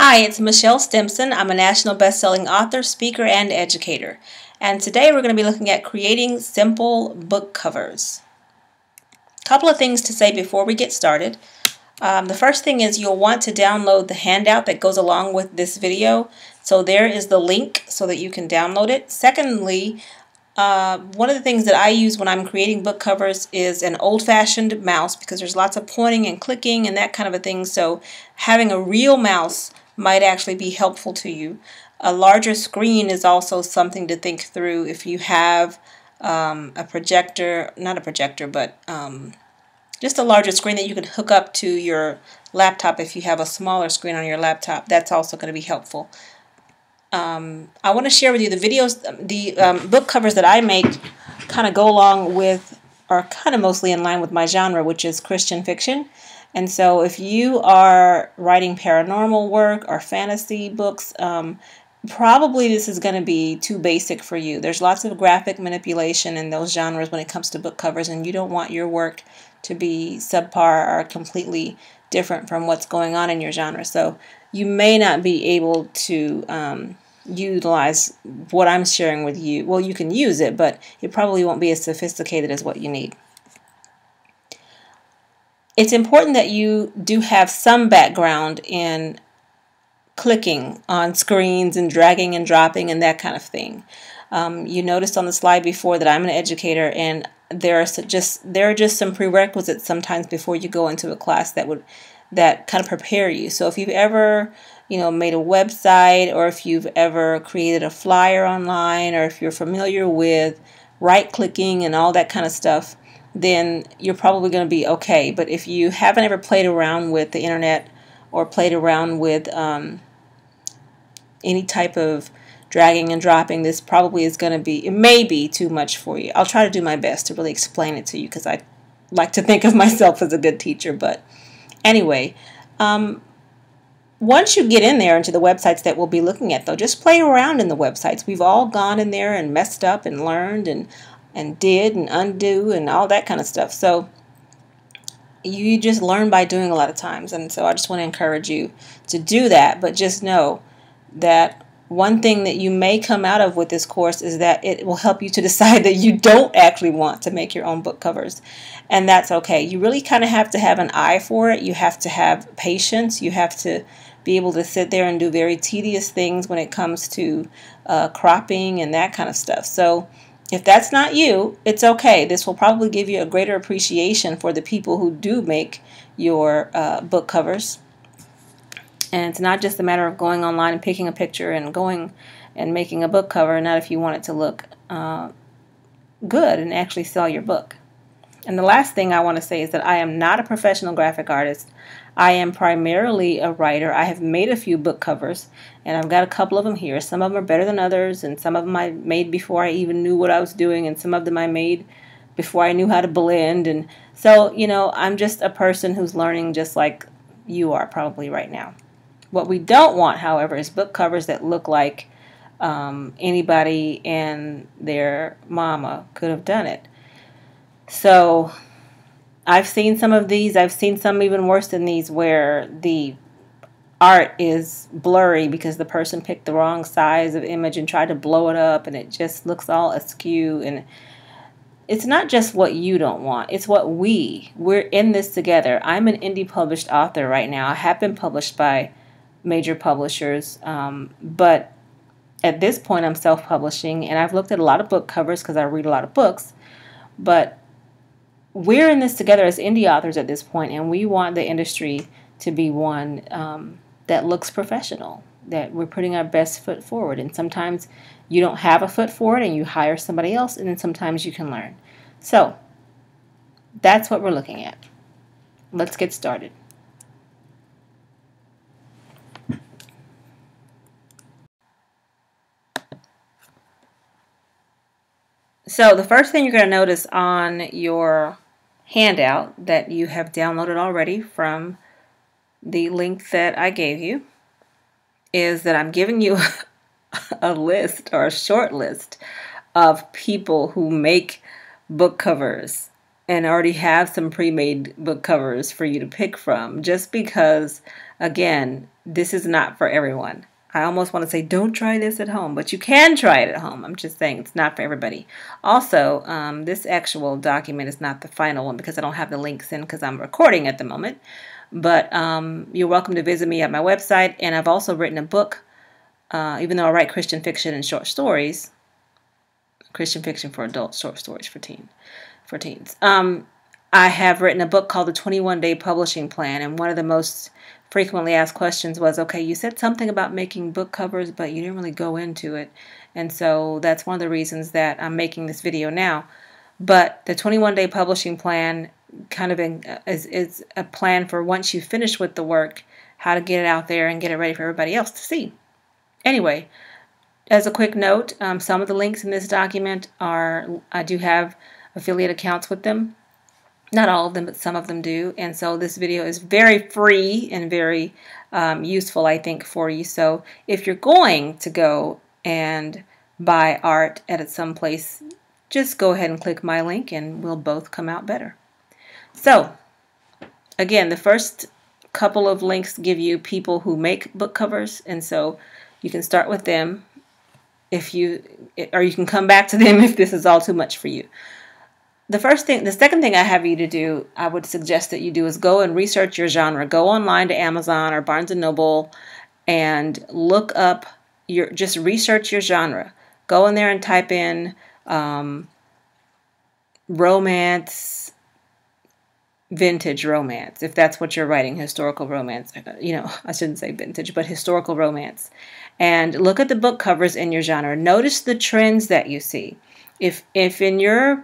Hi, it's Michelle Stimson. I'm a national best-selling author, speaker, and educator. And today we're going to be looking at creating simple book covers. A couple of things to say before we get started. The first thing is you'll want to download the handout that goes along with this video. So there is the link so that you can download it. Secondly, one of the things that I use when I'm creating book covers is an old-fashioned mouse because there's lots of pointing and clicking and that kind of a thing. So having a real mouse might actually be helpful to you. A larger screen is also something to think through if you have a projector, not a projector, but just a larger screen that you can hook up to your laptop. If you have a smaller screen on your laptop, that's also going to be helpful. I want to share with you the videos, the book covers that I make kind of go along with, are kind of mostly in line with my genre, which is Christian fiction. And so if you are writing paranormal work or fantasy books, probably this is going to be too basic for you. There's lots of graphic manipulation in those genres when it comes to book covers, and you don't want your work to be subpar or completely different from what's going on in your genre. So you may not be able to utilize what I'm sharing with you. Well, you can use it, but it probably won't be as sophisticated as what you need. It's important that you do have some background in clicking on screens and dragging and dropping and that kind of thing. You noticed on the slide before that I'm an educator, and there are just some prerequisites sometimes before you go into a class that kind of prepare you. So if you've ever made a website, or if you've ever created a flyer online, or if you're familiar with right-clicking and all that kind of stuff, then you're probably going to be okay. But if you haven't ever played around with the internet or played around with any type of dragging and dropping, this probably is going to be, it may be too much for you. I'll try to do my best to really explain it to you because I like to think of myself as a good teacher. But anyway, once you get in there into the websites that we'll be looking at, though, just play around in the websites. We've all gone in there and messed up and learned and did and undo and all that kind of stuff. So you just learn by doing a lot of times. And so I just want to encourage you to do that. But just know that one thing that you may come out of with this course is that it will help you to decide that you don't actually want to make your own book covers. And that's okay. You really kind of have to have an eye for it. You have to have patience. You have to be able to sit there and do very tedious things when it comes to cropping and that kind of stuff. So if that's not you, it's okay. This will probably give you a greater appreciation for the people who do make your book covers. And it's not just a matter of going online and picking a picture and going and making a book cover, not if you want it to look good and actually sell your book. And the last thing I want to say is that I am not a professional graphic artist. I am primarily a writer. I have made a few book covers, and I've got a couple of them here. Some of them are better than others, and some of them I made before I even knew what I was doing, and some of them I made before I knew how to blend. And so, I'm just a person who's learning just like you are probably right now. What we don't want, however, is book covers that look like anybody and their mama could have done it. So I've seen some of these. I've seen some even worse than these where the art is blurry because the person picked the wrong size of image and tried to blow it up, and it just looks all askew. And it's not just what you don't want. It's what we're in this together. I'm an indie published author right now. I have been published by major publishers, but at this point I'm self-publishing, and I've looked at a lot of book covers because I read a lot of books. But we're in this together as indie authors at this point, and we want the industry to be one that looks professional, that we're putting our best foot forward. And sometimes you don't have a foot forward and you hire somebody else, and then sometimes you can learn. So that's what we're looking at. Let's get started. So the first thing you're going to notice on your handout that you have downloaded already from the link that I gave you is that I'm giving you a list, or a short list, of people who make book covers. and already have some pre-made book covers for you to pick from, just because, again, this is not for everyone. I almost want to say don't try this at home, but you can try it at home. I'm just saying it's not for everybody. Also, this actual document is not the final one because I don't have the links in because I'm recording at the moment. But you're welcome to visit me at my website, and I've also written a book, even though I write Christian fiction and short stories, Christian fiction for adults, short stories for teens. I have written a book called The 21-Day Publishing Plan, and one of the most frequently asked questions was, okay, you said something about making book covers, but you didn't really go into it. And so that's one of the reasons that I'm making this video now. But the 21-Day Publishing Plan kind of is a plan for once you finish with the work, how to get it out there and get it ready for everybody else to see. Anyway, as a quick note, some of the links in this document I do have affiliate accounts with them. Not all of them, but some of them do. And so this video is very free and very useful, I think, for you. So if you're going to go and buy art at some place, just go ahead and click my link and we'll both come out better. So again, the first couple of links give you people who make book covers, and so you can start with them or you can come back to them if this is all too much for you. The second thing I have you to do, I would suggest that you do, is go and research your genre. Go online to Amazon or Barnes & Noble and look up just research your genre. Go in there and type in romance, vintage romance, if that's what you're writing, historical romance. I shouldn't say vintage, but historical romance. And look at the book covers in your genre. Notice the trends that you see. If in your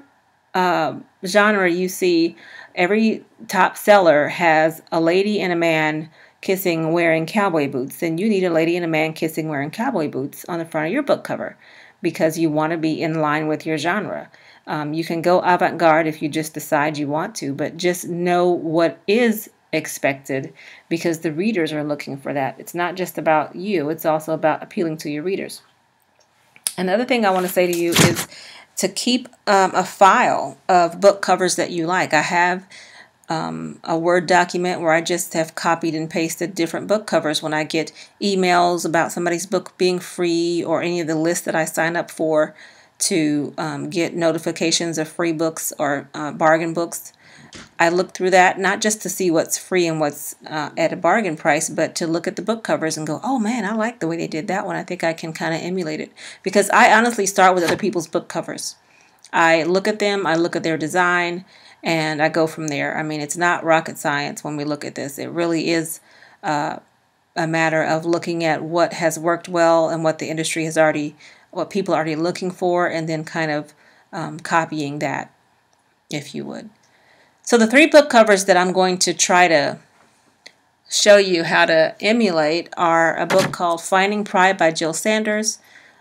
genre you see every top seller has a lady and a man kissing wearing cowboy boots, then you need a lady and a man kissing wearing cowboy boots on the front of your book cover because you want to be in line with your genre. You can go avant-garde if you just decide you want to, but just know what is expected because the readers are looking for that. It's not just about you, it's also about appealing to your readers. Another thing I want to say to you is to keep a file of book covers that you like. I have a Word document where I just have copied and pasted different book covers when I get emails about somebody's book being free or any of the lists that I sign up for to get notifications of free books or bargain books. I look through that not just to see what's free and what's at a bargain price, but to look at the book covers and go, oh man, I like the way they did that one. I think I can kind of emulate it. Because I honestly start with other people's book covers. I look at them, I look at their design, and I go from there. I mean, it's not rocket science when we look at this. It really is a matter of looking at what has worked well and what the industry has what people are already looking for, and then kind of copying that, if you would. So the 3 book covers that I'm going to try to show you how to emulate are a book called Finding Pride by Jill Sanders.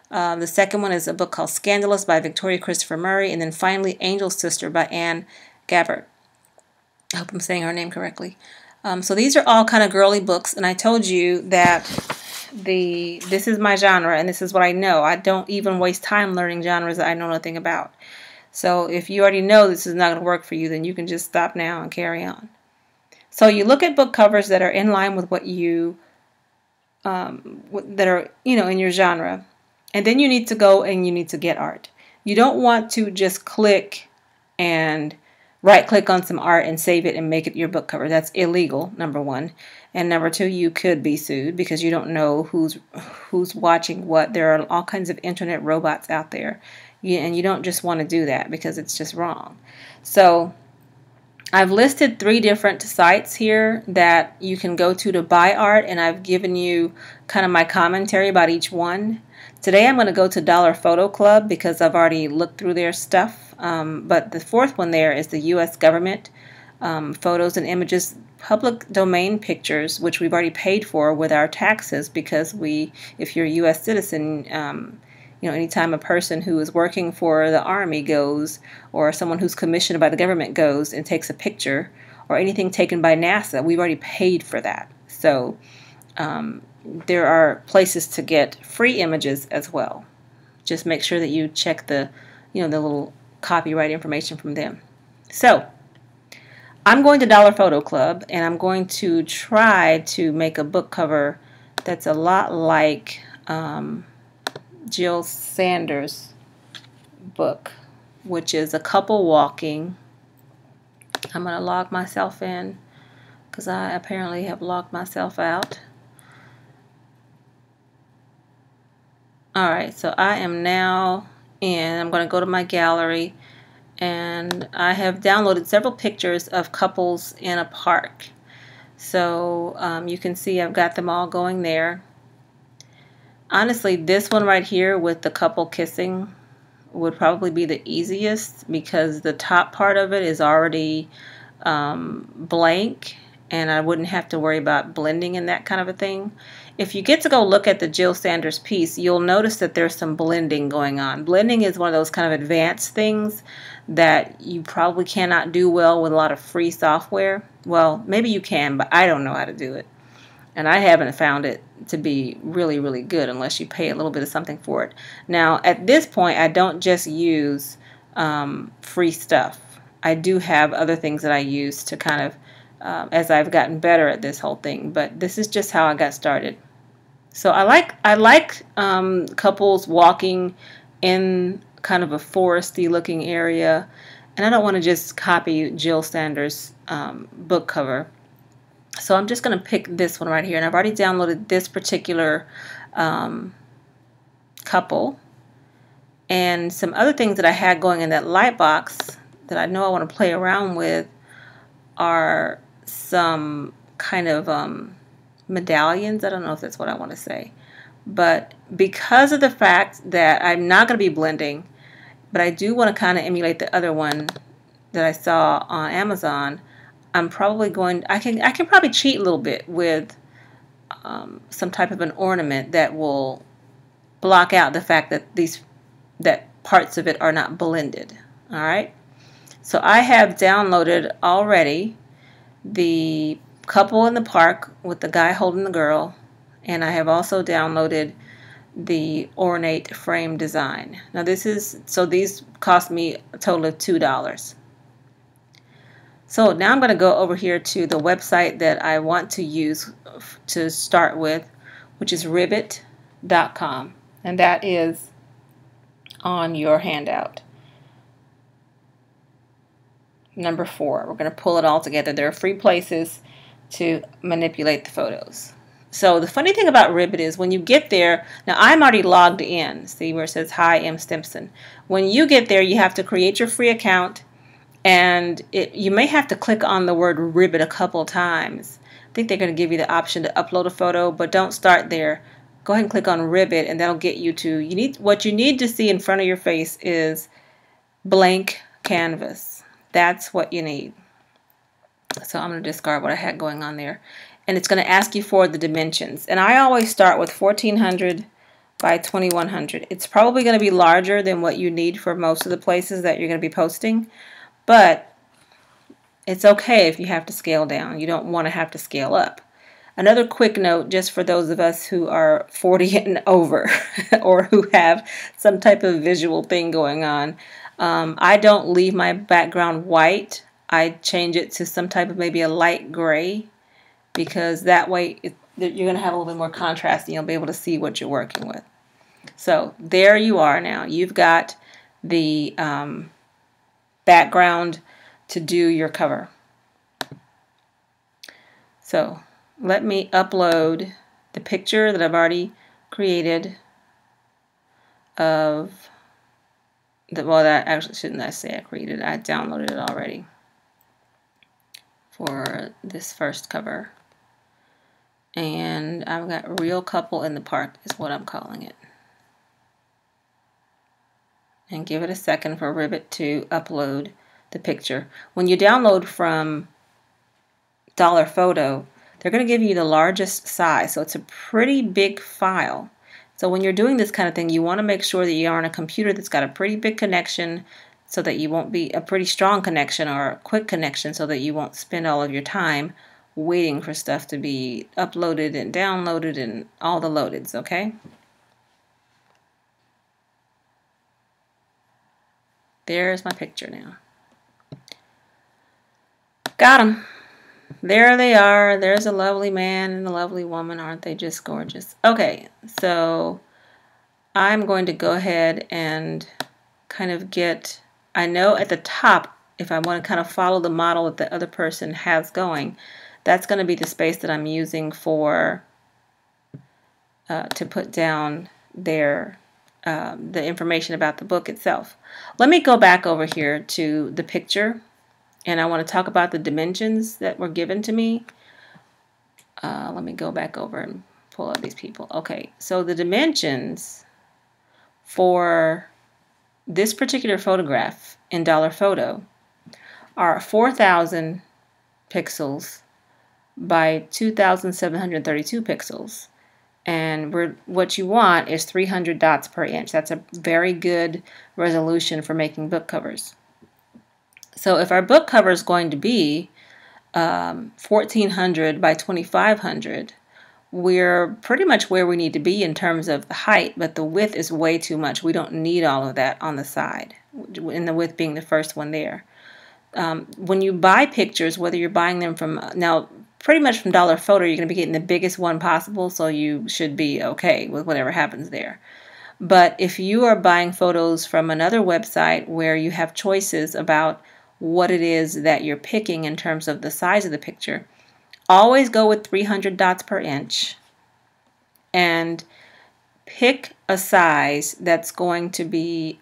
The second one is a book called Scandalous by Victoria Christopher Murray. And then finally, Angel's Sister by Anne Gabbard. I hope I'm saying her name correctly. So these are all kind of girly books. And I told you that this is my genre and this is what I know. I don't even waste time learning genres that I know nothing about. So if you already know this is not going to work for you, then you can just stop now and carry on. So you look at book covers that are in line with what you, that are, in your genre. And then you need to go and you need to get art. You don't want to just click and right-click on some art and save it and make it your book cover. That's illegal, number 1. And number 2, you could be sued because you don't know who's watching what. There are all kinds of internet robots out there. And you don't just want to do that because it's just wrong. So I've listed 3 different sites here that you can go to buy art, and I've given you kind of my commentary about each one. Today I'm going to go to Dollar Photo Club because I've already looked through their stuff. But the 4th one there is the U.S. government photos and images, public domain pictures, which we've already paid for with our taxes because if you're a U.S. citizen, anytime a person who is working for the Army goes, or someone who's commissioned by the government goes and takes a picture, or anything taken by NASA, we've already paid for that. So there are places to get free images as well. Just make sure that you check the little copyright information from them. So I'm going to Dollar Photo Club, and I'm going to try to make a book cover that's a lot like Jill Sanders' book, which is a couple walking. I'm going to log myself in because I apparently have logged myself out. Alright, so I am now in. I'm going to go to my gallery, and I have downloaded several pictures of couples in a park. So you can see I've got them all going there. Honestly, this one right here with the couple kissing would probably be the easiest because the top part of it is already blank, and I wouldn't have to worry about blending and that kind of a thing. If you get to go look at the Jill Sanders piece, you'll notice that there's some blending going on. Blending is one of those kind of advanced things that you probably cannot do well with a lot of free software. Well, maybe you can, but I don't know how to do it. And I haven't found it to be really, really good unless you pay a little bit of something for it. Now, at this point, I don't just use free stuff. I do have other things that I use to kind of, as I've gotten better at this whole thing. But this is just how I got started. So I like couples walking in kind of a foresty looking area. And I don't want to just copy Jill Sanders' book cover. So I'm just going to pick this one right here, and I've already downloaded this particular couple, and some other things that I had going in that light box that I know I want to play around with are some kind of medallions. I don't know if that's what I want to say, but because of the fact that I'm not going to be blending, but I do want to kind of emulate the other one that I saw on Amazon, I'm probably going, I can probably cheat a little bit with some type of an ornament that will block out the fact that parts of it are not blended. All right. So I have downloaded already the couple in the park with the guy holding the girl, and I have also downloaded the ornate frame design. Now these cost me a total of $2. So now I'm going to go over here to the website that I want to use to start with, which is Ribbit.com, and that is on your handout. Number 4, we're going to pull it all together. There are free places to manipulate the photos. So the funny thing about Ribbit is when you get there, now I'm already logged in. See where it says Hi, M. Stimpson. When you get there, you have to create your free account. And you may have to click on the word Ribbit a couple times. I think they're going to give you the option to upload a photo, but don't start there. Go ahead and click on Ribbit, and that'll get you to, what you need to see in front of your face is blank canvas. That's what you need. So I'm going to discard what I had going on there. And it's going to ask you for the dimensions. And I always start with 1400 by 2100. It's probably going to be larger than what you need for most of the places that you're going to be posting. But it's okay if you have to scale down. You don't want to have to scale up. Another quick note, just for those of us who are 40 and over or who have some type of visual thing going on, I don't leave my background white. I change it to some type of maybe a light gray, because that way you're going to have a little bit more contrast and you'll be able to see what you're working with. So there you are now. You've got the background to do your cover. So let me upload the picture that I've already created of the, well, that actually shouldn't I say I created, I downloaded it already for this first cover. And I've got Real Couple in the Park is what I'm calling it. And give it a second for Ribbit to upload the picture. When you download from Dollar Photo, they're going to give you the largest size, so it's a pretty big file. So when you're doing this kind of thing, you want to make sure that you're on a computer that's got a pretty big connection, so that you won't be a pretty strong connection or a quick connection, so that you won't spend all of your time waiting for stuff to be uploaded and downloaded and all the loadeds, okay? There's my picture now. Got them. There they are. There's a lovely man and a lovely woman. Aren't they just gorgeous? Okay, so I'm going to go ahead and kind of get, I know at the top, if I want to kind of follow the model that the other person has going, that's going to be the space that I'm using for to put down their the information about the book itself. Let me go back over here to the picture, and I want to talk about the dimensions that were given to me. Let me go back over and pull up these people. Okay, so the dimensions for this particular photograph in Dollar Photo are 4,000 pixels by 2,732 pixels. And what you want is 300 dots per inch. That's a very good resolution for making book covers. So if our book cover is going to be 1,400 by 2,500, we're pretty much where we need to be in terms of the height, but the width is way too much. We don't need all of that on the side, and the width being the first one there. When you buy pictures, whether you're buying them from, now pretty much from Dollar Photo, you're going to be getting the biggest one possible, so you should be okay with whatever happens there. But if you are buying photos from another website where you have choices about what it is that you're picking in terms of the size of the picture, always go with 300 dots per inch and pick a size that's going to be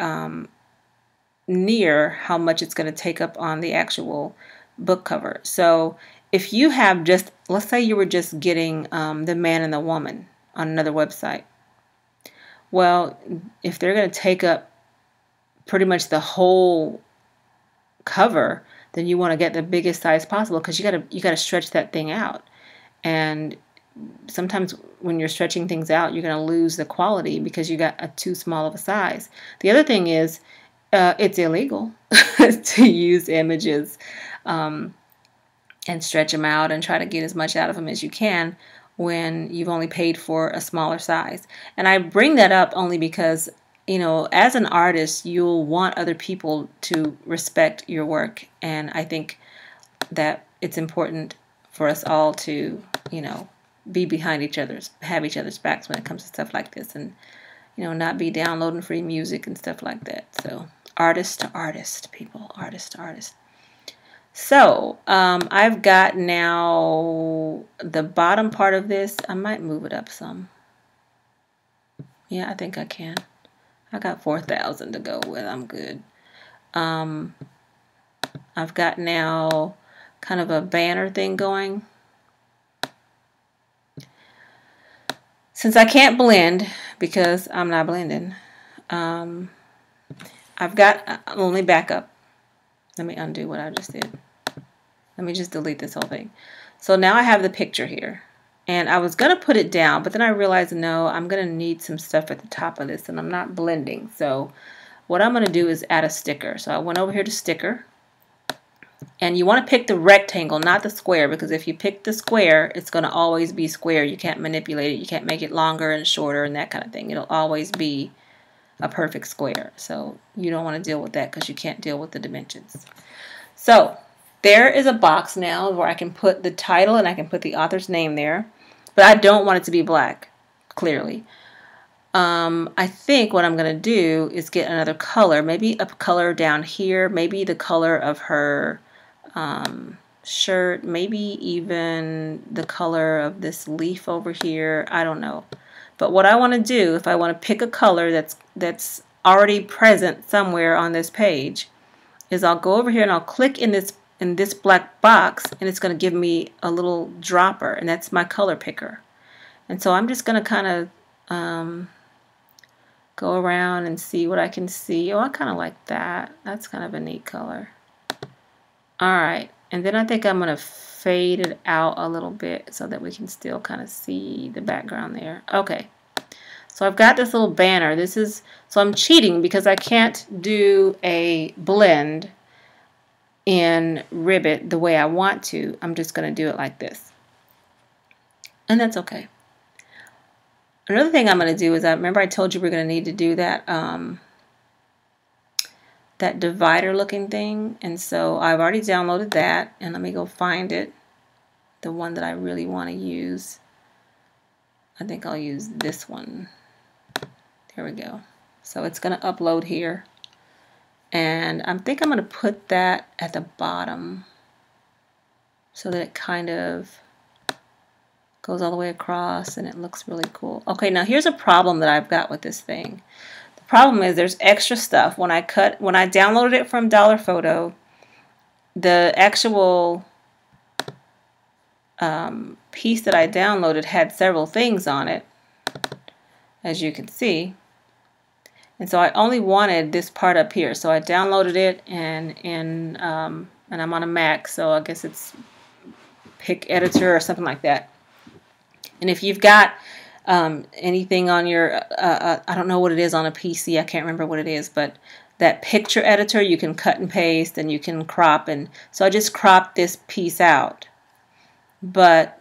near how much it's going to take up on the actual book cover. So if you have just, let's say you were just getting the man and the woman on another website. Well, if they're going to take up pretty much the whole cover, then you want to get the biggest size possible, because you got to stretch that thing out. And sometimes when you're stretching things out, you're going to lose the quality because you got a too small of a size. The other thing is, it's illegal to use images and stretch them out and try to get as much out of them as you can when you've only paid for a smaller size. And I bring that up only because, you know, as an artist, you'll want other people to respect your work. And I think that it's important for us all to, you know, be behind each other's, have each other's backs when it comes to stuff like this, and, you know, not be downloading free music and stuff like that. So artist to artist, people, artist to artist. So I've got now the bottom part of this. I might move it up some. Yeah, I think I can. I got 4,000 to go with. I'm good. I've got now kind of a banner thing going. Since I can't blend because I'm not blending, I've got, let me back up. Let me undo what I just did. Let me just delete this whole thing. So now I have the picture here. And I was going to put it down, but then I realized, no, I'm going to need some stuff at the top of this, and I'm not blending. So what I'm going to do is add a sticker. So I went over here to sticker. And you want to pick the rectangle, not the square, because if you pick the square, it's going to always be square. You can't manipulate it. You can't make it longer and shorter and that kind of thing. It'll always be a perfect square. So you don't want to deal with that because you can't deal with the dimensions. So there is a box now where I can put the title and I can put the author's name there. But I don't want it to be black, clearly. I think what I'm going to do is get another color, maybe a color down here, maybe the color of her shirt, maybe even the color of this leaf over here. I don't know. But what I want to do, if I want to pick a color that's already present somewhere on this page, is I'll go over here and I'll click in this black box, and it's going to give me a little dropper, and that's my color picker. And so I'm just going to kind of go around and see what I can see. Oh, I kind of like that. That's kind of a neat color. All right, and then I think I'm going to fade it out a little bit so that we can still kind of see the background there. Okay, so I've got this little banner. So I'm cheating because I can't do a blend in Ribbit the way I want to. I'm just going to do it like this. And that's okay. Another thing I'm going to do is, I remember I told you we're going to need to do that that divider looking thing, and so I've already downloaded that, and let me go find it, the one that I really want to use. I think I'll use this one. There we go. So it's going to upload here, and I think I'm going to put that at the bottom so that it kind of goes all the way across and it looks really cool. Okay, now here's a problem that I've got with this thing. The problem is there's extra stuff. When I downloaded it from Dollar Photo, the actual piece that I downloaded had several things on it, as you can see. And so I only wanted this part up here. So I downloaded it, and I'm on a Mac, so I guess it's Pic Editor or something like that. And if you've got anything on your, I don't know what it is on a PC, I can't remember what it is, but that picture editor, you can cut and paste and you can crop. And so I just cropped this piece out. But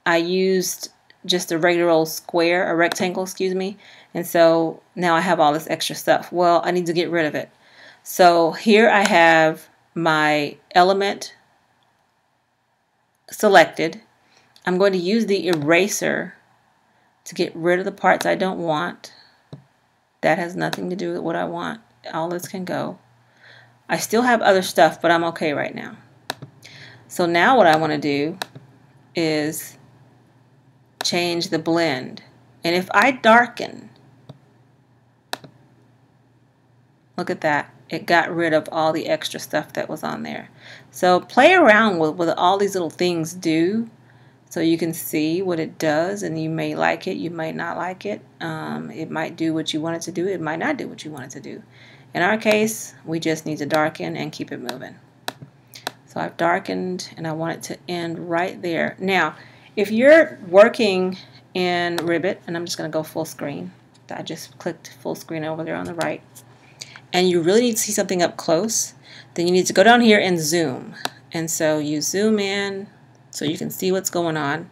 I used just a regular old square, a rectangle, excuse me. And so now I have all this extra stuff. Well, I need to get rid of it. So here I have my element selected. I'm going to use the eraser to get rid of the parts I don't want. That has nothing to do with what I want. All this can go. I still have other stuff, but I'm okay right now. So now what I want to do is change the blend. And if I darken, look at that. It got rid of all the extra stuff that was on there. So play around with what all these little things do so you can see what it does, and you may like it, you might not like it. It might do what you want it to do, it might not do what you want it to do. In our case, we just need to darken and keep it moving. So I've darkened and I want it to end right there. Now, if you're working in Ribbit, and I'm just going to go full screen. I just clicked full screen over there on the right. And you really need to see something up close, then you need to go down here and zoom. And so you zoom in so you can see what's going on.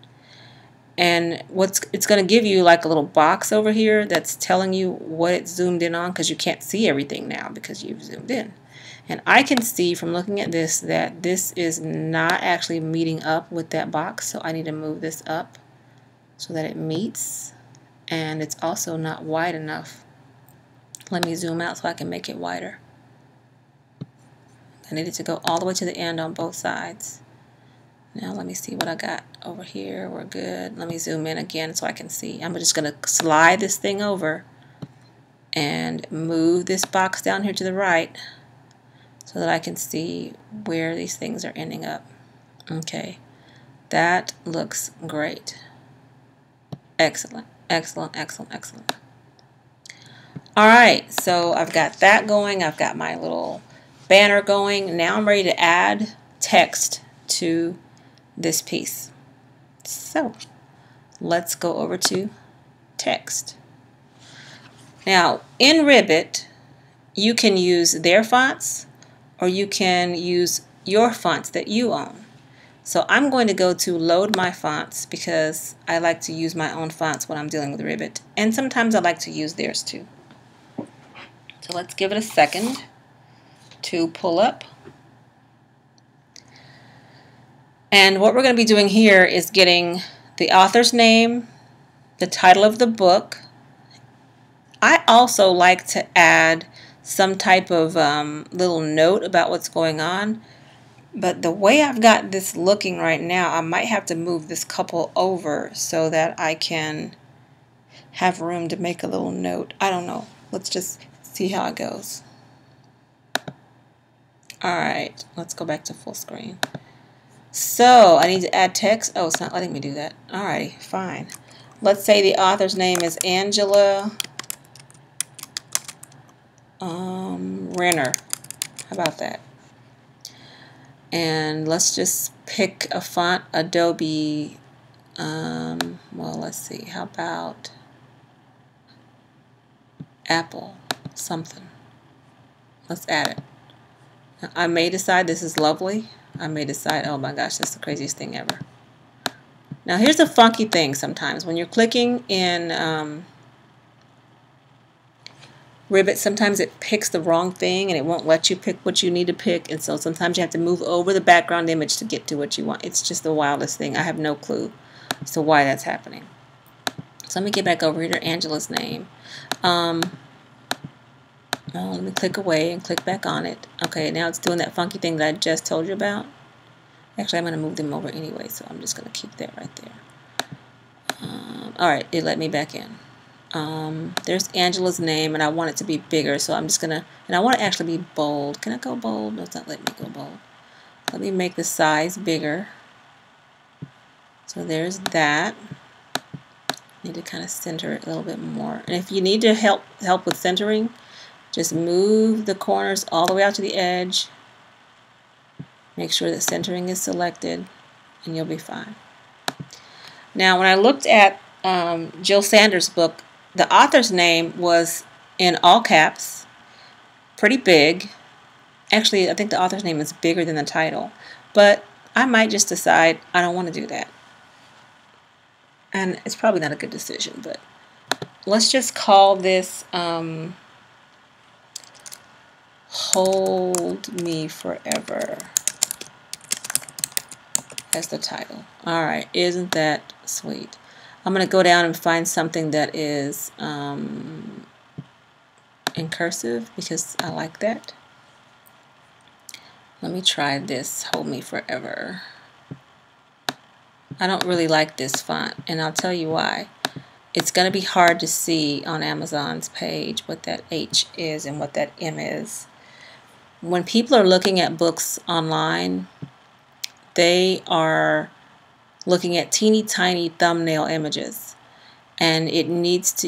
And it's going to give you like a little box over here that's telling you what it's zoomed in on, because you can't see everything now because you've zoomed in. And I can see from looking at this that this is not actually meeting up with that box, so I need to move this up so that it meets. And it's also not wide enough. Let me zoom out so I can make it wider. I need it to go all the way to the end on both sides. Now let me see what I got over here. We're good. Let me zoom in again so I can see. I'm just going to slide this thing over and move this box down here to the right so that I can see where these things are ending up. Okay, that looks great. Excellent, excellent, excellent, excellent. Alright, so I've got that going. I've got my little banner going. Now I'm ready to add text to this piece. So let's go over to text. Now in Ribbit, you can use their fonts or you can use your fonts that you own. So I'm going to go to load my fonts because I like to use my own fonts when I'm dealing with Ribbit, and sometimes I like to use theirs too. So let's give it a second to pull up. And what we're going to be doing here is getting the author's name, the title of the book. I also like to add some type of little note about what's going on. But the way I've got this looking right now, I might have to move this couple over so that I can have room to make a little note. I don't know. Let's just see how it goes. Alright, let's go back to full screen. So I need to add text. Oh, it's not letting me do that. Alrighty, fine. Let's say the author's name is Angela Renner. How about that? And let's just pick a font, Adobe. Well, let's see. How about Apple something? Let's add it. Now, I may decide this is lovely. I may decide, oh my gosh, that's the craziest thing ever. Now here's a funky thing sometimes. When you're clicking in Ribbit, sometimes it picks the wrong thing and it won't let you pick what you need to pick, and so sometimes you have to move over the background image to get to what you want. It's just the wildest thing. I have no clue as to why that's happening. So let me get back over here to Angela's name. Let me click away and click back on it. Okay, now it's doing that funky thing that I just told you about. Actually, I'm going to move them over anyway, so I'm just going to keep that right there. Alright, it let me back in. There's Angela's name, and I want it to be bigger, so I'm just going to, and I want it to actually be bold. Can I go bold? No, it's not letting me go bold. Let me make the size bigger. So there's that. Need to kind of center it a little bit more. And if you need to help with centering, just move the corners all the way out to the edge. Make sure that centering is selected, and you'll be fine. Now, when I looked at Jill Sanders' book, the author's name was in all caps, pretty big. Actually, I think the author's name is bigger than the title, but I might just decide I don't want to do that. And it's probably not a good decision, but let's just call this Hold Me Forever as the title. Alright, isn't that sweet? I'm going to go down and find something that is in cursive because I like that. Let me try this, Hold Me Forever. I don't really like this font, and I'll tell you why. It's going to be hard to see on Amazon's page what that H is and what that M is. When people are looking at books online, they are looking at teeny tiny thumbnail images, and this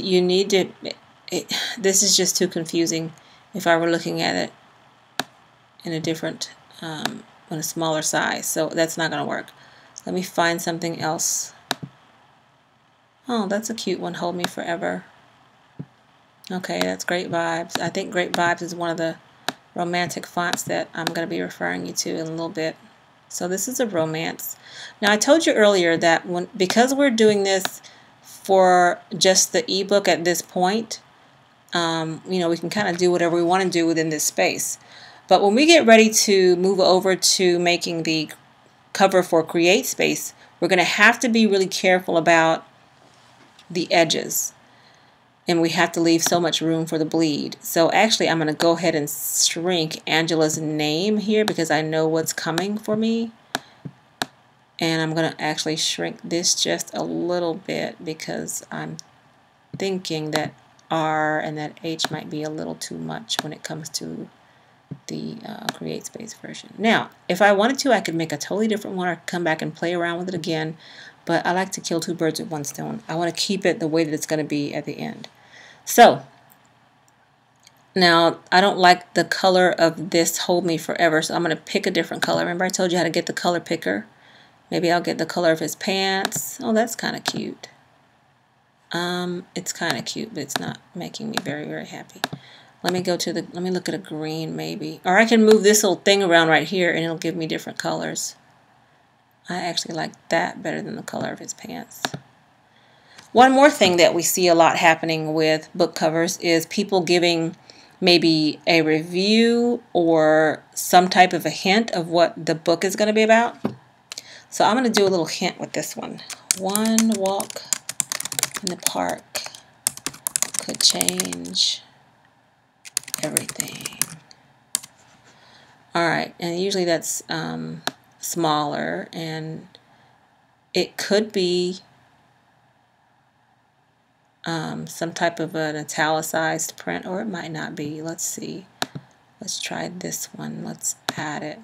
is just too confusing if I were looking at it in a different, in a smaller size, so that's not going to work. Let me find something else. Oh, that's a cute one, Hold Me Forever. Okay, that's Great Vibes. I think Great Vibes is one of the romantic fonts that I'm going to be referring you to in a little bit. So this is a romance. Now I told you earlier that because we're doing this for just the ebook at this point, we can kind of do whatever we want to do within this space. But when we get ready to move over to making the cover for CreateSpace, we're going to have to be really careful about the edges. And we have to leave so much room for the bleed. So actually I'm going to go ahead and shrink Angela's name here because I know what's coming for me. And I'm going to actually shrink this just a little bit because I'm thinking that R and that H might be a little too much when it comes to the CreateSpace version. Now, if I wanted to, I could make a totally different one or come back and play around with it again. But I like to kill two birds with one stone. I want to keep it the way that it's going to be at the end. So, now I don't like the color of this Hold Me Forever, so I'm going to pick a different color. Remember I told you how to get the color picker? Maybe I'll get the color of his pants. Oh, that's kind of cute. It's kind of cute, but it's not making me very, very happy. Let me look at a green maybe. Or I can move this little thing around right here and it'll give me different colors. I actually like that better than the color of his pants. One more thing that we see a lot happening with book covers is people giving maybe a review or some type of a hint of what the book is going to be about. So I'm going to do a little hint with this one. One walk in the park could change everything. Alright, and usually that's smaller, and it could be some type of an italicized print, or it might not be. Let's see. Let's try this one. Let's add it.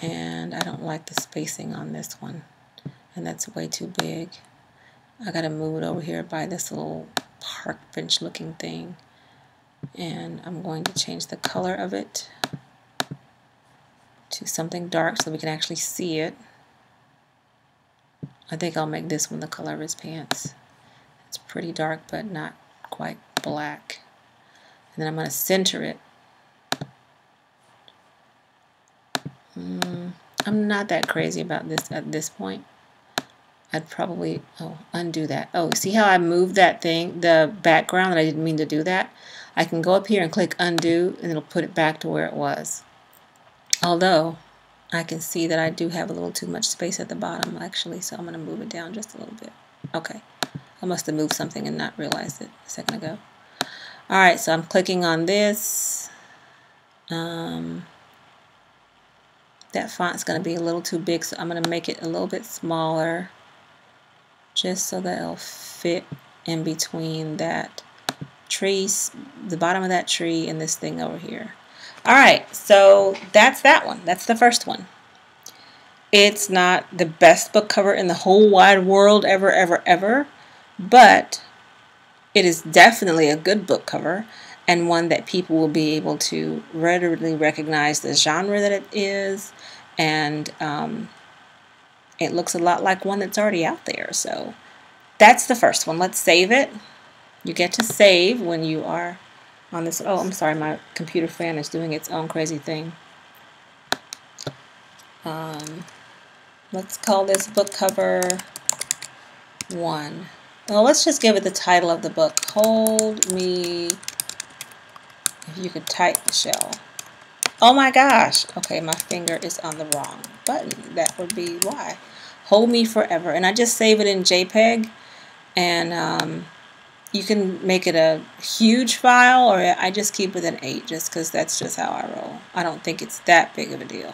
And I don't like the spacing on this one, and that's way too big. I gotta move it over here by this little park bench looking thing, and I'm going to change the color of it to something dark so we can actually see it. I think I'll make this one the color of his pants. It's pretty dark but not quite black. And then I'm going to center it. I'm not that crazy about this at this point. I'd probably, oh, undo that. Oh, see how I moved that thing, the background, that I didn't mean to do that? I can go up here and click undo, and it'll put it back to where it was. Although, I can see that I do have a little too much space at the bottom, actually, so I'm going to move it down just a little bit. Okay. I must have moved something and not realized it a second ago. Alright, so I'm clicking on this. That font's going to be a little too big, so I'm going to make it a little bit smaller, just so that it'll fit in between that tree, the bottom of that tree, and this thing over here. Alright, so that's that one. That's the first one. It's not the best book cover in the whole wide world ever, ever, ever, but it is definitely a good book cover, and one that people will be able to readily recognize the genre that it is, and it looks a lot like one that's already out there. So that's the first one. Let's save it. You get to save when you are on this. Oh, I'm sorry, my computer fan is doing its own crazy thing. Let's call this book cover 1. Well, let's just give it the title of the book. Hold Me, If You Could Type the Shell. Oh my gosh. Okay, my finger is on the wrong button. That would be why. Hold Me Forever. And I just save it in JPEG. And you can make it a huge file, or I just keep it an 8 just because that's just how I roll. I don't think it's that big of a deal.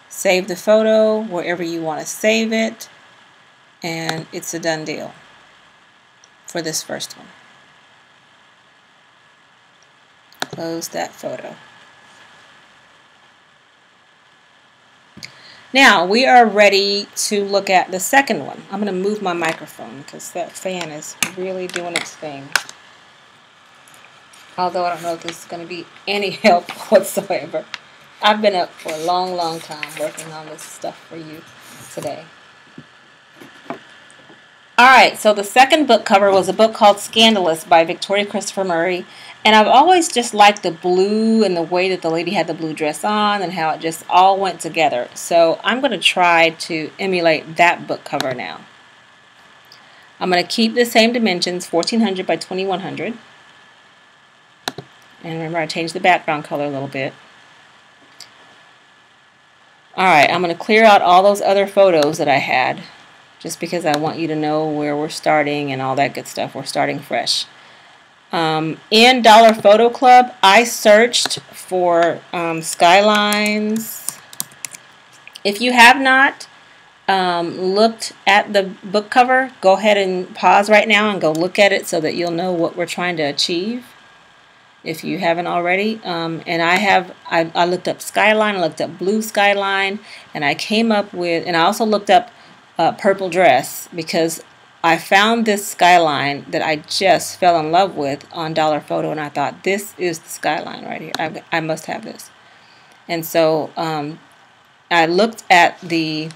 Save the photo wherever you want to save it. And it's a done deal for this first one. Close that photo. Now we are ready to look at the second one. I'm going to move my microphone because that fan is really doing its thing. Although I don't know if this is going to be any help whatsoever. I've been up for a long, long time working on this stuff for you today. Alright, so the second book cover was a book called Scandalous by Victoria Christopher Murray. And I've always just liked the blue and the way that the lady had the blue dress on and how it just all went together. So I'm going to try to emulate that book cover now. I'm going to keep the same dimensions, 1400 by 2100. And remember, I changed the background color a little bit. Alright, I'm going to clear out all those other photos that I had, just because I want you to know where we're starting and all that good stuff. We're starting fresh. In Dollar Photo Club, I searched for skylines. If you have not looked at the book cover, go ahead and pause right now and go look at it so that you'll know what we're trying to achieve, if you haven't already. And I looked up skyline, I looked up blue skyline, and I came up with, and I also looked up purple dress, because I found this skyline that I just fell in love with on Dollar Photo, and I thought, this is the skyline right here. I must have this. And so I looked at the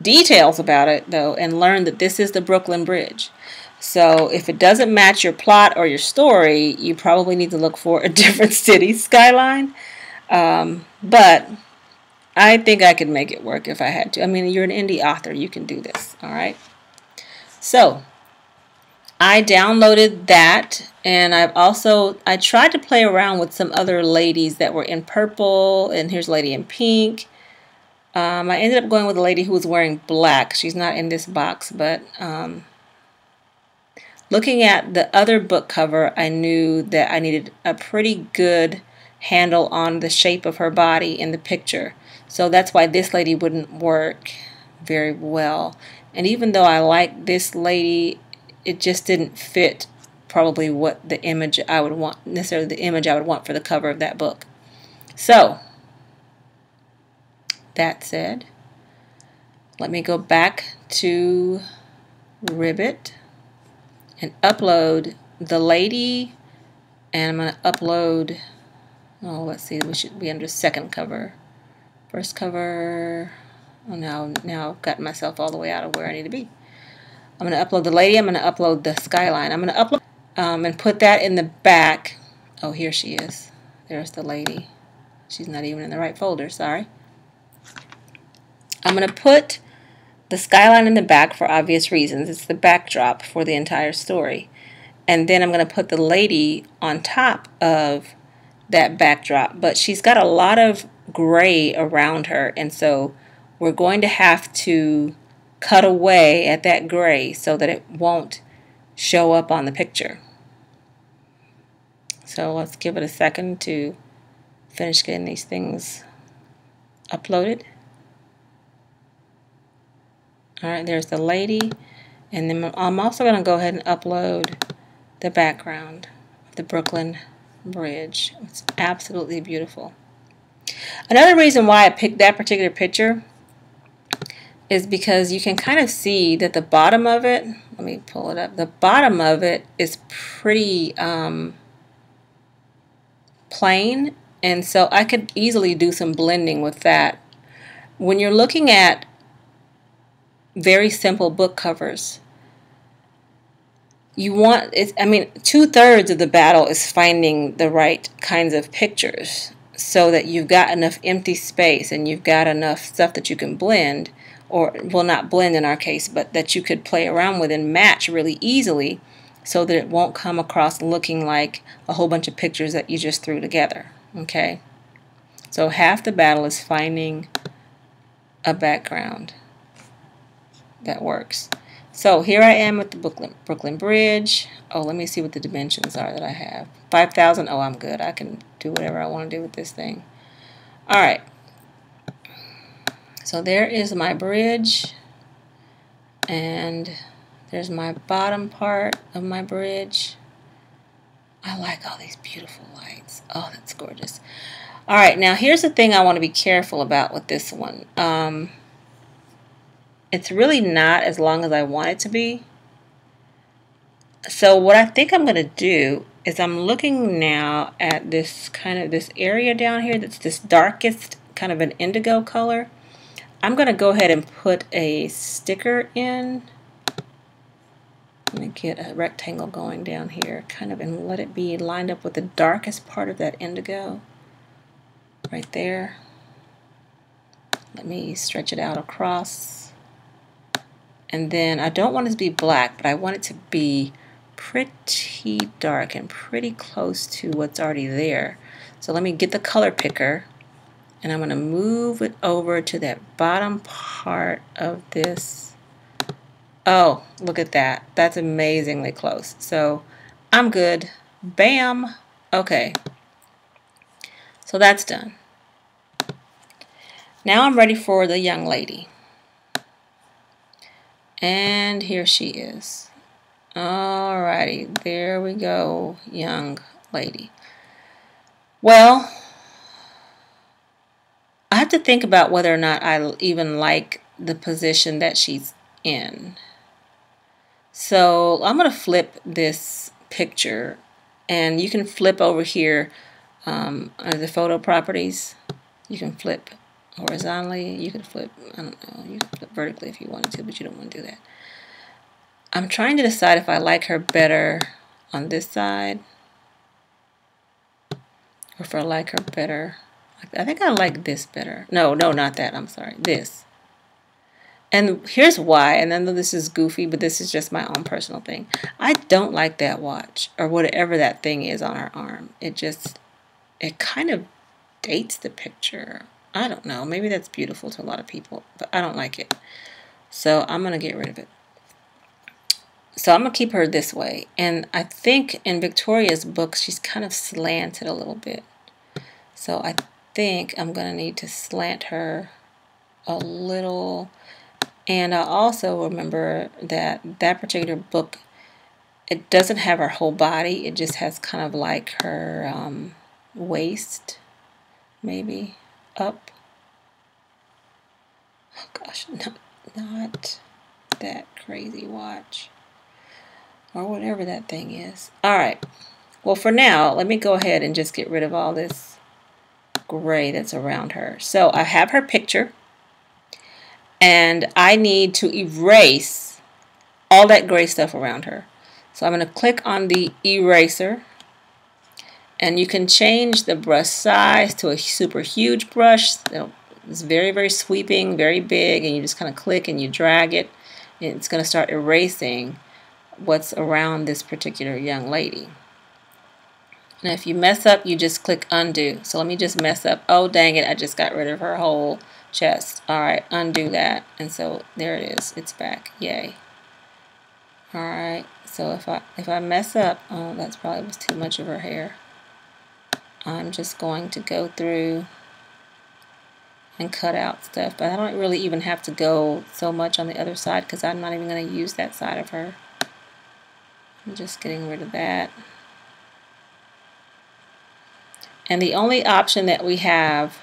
details about it, though, and learned that this is the Brooklyn Bridge. So if it doesn't match your plot or your story, you probably need to look for a different city skyline. But I think I could make it work if I had to. I mean, you're an indie author. You can do this. All right. So I downloaded that, and I tried to play around with some other ladies that were in purple, and here's a lady in pink. I ended up going with a lady who was wearing black. She's not in this box, but looking at the other book cover, I knew that I needed a pretty good handle on the shape of her body in the picture. So that's why this lady wouldn't work very well. And even though I like this lady, it just didn't fit probably what the image I would want, necessarily the image I would want for the cover of that book. So, that said, let me go back to Ribbit and upload the lady, and I'm going to upload, oh, let's see, we should be under second cover. First cover, oh, now I've got myself all the way out of where I need to be. I'm going to upload the lady, I'm going to upload the skyline. I'm going to upload and put that in the back. Oh, here she is. There's the lady. She's not even in the right folder, sorry. I'm going to put the skyline in the back for obvious reasons. It's the backdrop for the entire story. And then I'm going to put the lady on top of that backdrop. But she's got a lot of gray around her, and so we're going to have to cut away at that gray so that it won't show up on the picture. So let's give it a second to finish getting these things uploaded. Alright, there's the lady, and then I'm also going to go ahead and upload the background of the Brooklyn Bridge. It's absolutely beautiful. Another reason why I picked that particular picture is because you can kind of see that the bottom of it, let me pull it up, the bottom of it is pretty plain, and so I could easily do some blending with that. When you're looking at very simple book covers, you want, I mean, 2/3 of the battle is finding the right kinds of pictures so that you've got enough empty space and you've got enough stuff that you can blend, or, well, not blend in our case, but that you could play around with and match really easily so that it won't come across looking like a whole bunch of pictures that you just threw together. Okay? So half the battle is finding a background that works. So here I am with the Brooklyn Bridge. Oh, let me see what the dimensions are that I have. 5,000. Oh, I'm good. I can do whatever I want to do with this thing. All right. So there is my bridge, and there's my bottom part of my bridge. I like all these beautiful lights. Oh, that's gorgeous. All right, now here's the thing I want to be careful about with this one. It's really not as long as I want it to be. So what I think I'm going to do is I'm looking now at this kind of this area down here that's this darkest kind of an indigo color. I'm going to go ahead and put a sticker in. I'm going to get a rectangle going down here kind of and let it be lined up with the darkest part of that indigo right there. Let me stretch it out across. And then I don't want it to be black, but I want it to be pretty dark and pretty close to what's already there. So let me get the color picker, and I'm going to move it over to that bottom part of this. Oh, look at that. That's amazingly close. So I'm good. Bam. Okay. So that's done. Now I'm ready for the young lady. And here she is. Alrighty, there we go, young lady. Well, I have to think about whether or not I even like the position that she's in. So I'm going to flip this picture, and you can flip over here under the photo properties. You can flip horizontally, you can flip, I don't know, you can flip vertically if you wanted to, but you don't want to do that. I'm trying to decide if I like her better on this side or if I like her better. I think I like this better. No, not that, I'm sorry, this. And here's why, and then this is goofy, but this is just my own personal thing. I don't like that watch or whatever that thing is on her arm. It kind of dates the picture. I don't know. Maybe that's beautiful to a lot of people, but I don't like it. So I'm going to get rid of it. So I'm going to keep her this way. And I think in Victoria's books, she's kind of slanted a little bit. So I think I'm going to need to slant her a little. And I also remember that that particular book, it doesn't have her whole body. It just has kind of like her waist, maybe. Up. Oh gosh, not that crazy watch or whatever that thing is. Alright, well for now let me go ahead and just get rid of all this gray that's around her. So I have her picture, and I need to erase all that gray stuff around her. So I'm going to click on the eraser, and you can change the brush size to a super huge brush. That'll It's very, very sweeping, very big, and you just kind of click and you drag it, and it's going to start erasing what's around this particular young lady. Now if you mess up, you just click undo. So let me just mess up. Oh dang it, I just got rid of her whole chest. Alright, undo that. And so there it is. It's back. Yay. Alright, so if I mess up, oh that's probably was too much of her hair. I'm just going to go through and cut out stuff, but I don't really even have to go so much on the other side because I'm not even going to use that side of her. I'm just getting rid of that. And the only option that we have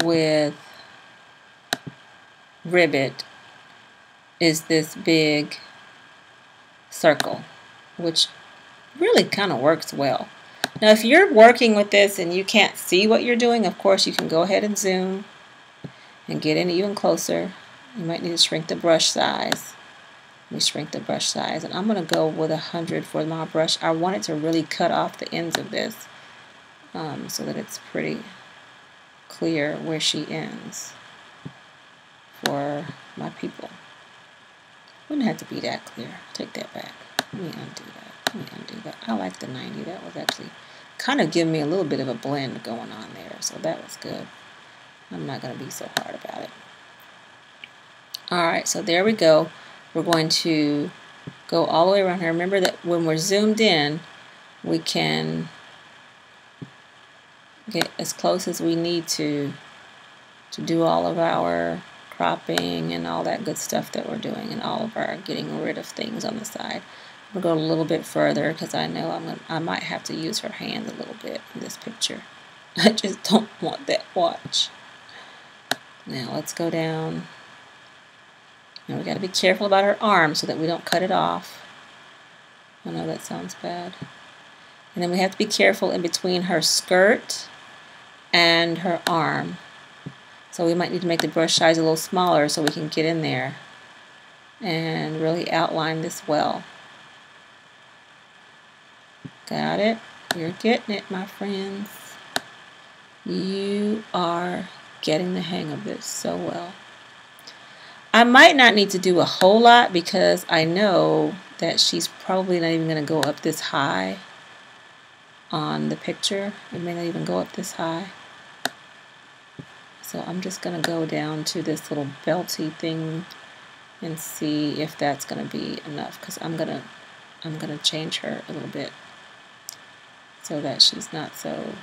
with Ribbit is this big circle, which really kind of works well. Now if you're working with this and you can't see what you're doing, of course you can go ahead and zoom and get in even closer. You might need to shrink the brush size. Let me shrink the brush size, and I'm going to go with 100 for my brush. I want it to really cut off the ends of this so that it's pretty clear where she ends for my people. Wouldn't have to be that clear. Take that back. Let me undo that. Let me undo that. I like the 90. That was actually kind of giving me a little bit of a blend going on there, so that was good. I'm not going to be so hard about it. Alright, so there we go. We're going to go all the way around here. Remember that when we're zoomed in, we can get as close as we need to do all of our cropping and all that good stuff that we're doing, and all of our getting rid of things on the side. We'll go a little bit further because I know I might have to use her hand a little bit in this picture. I just don't want that. Watch. Now let's go down. Now we got to be careful about her arm so that we don't cut it off. I know that sounds bad. And then we have to be careful in between her skirt and her arm. So we might need to make the brush size a little smaller so we can get in there and really outline this well. Got it? You're getting it, my friends. You are getting the hang of this so well. I might not need to do a whole lot because I know that she's probably not even going to go up this high on the picture. It may not even go up this high. So I'm just going to go down to this little belty thing and see if that's going to be enough, because I'm going to change her a little bit so that she's not so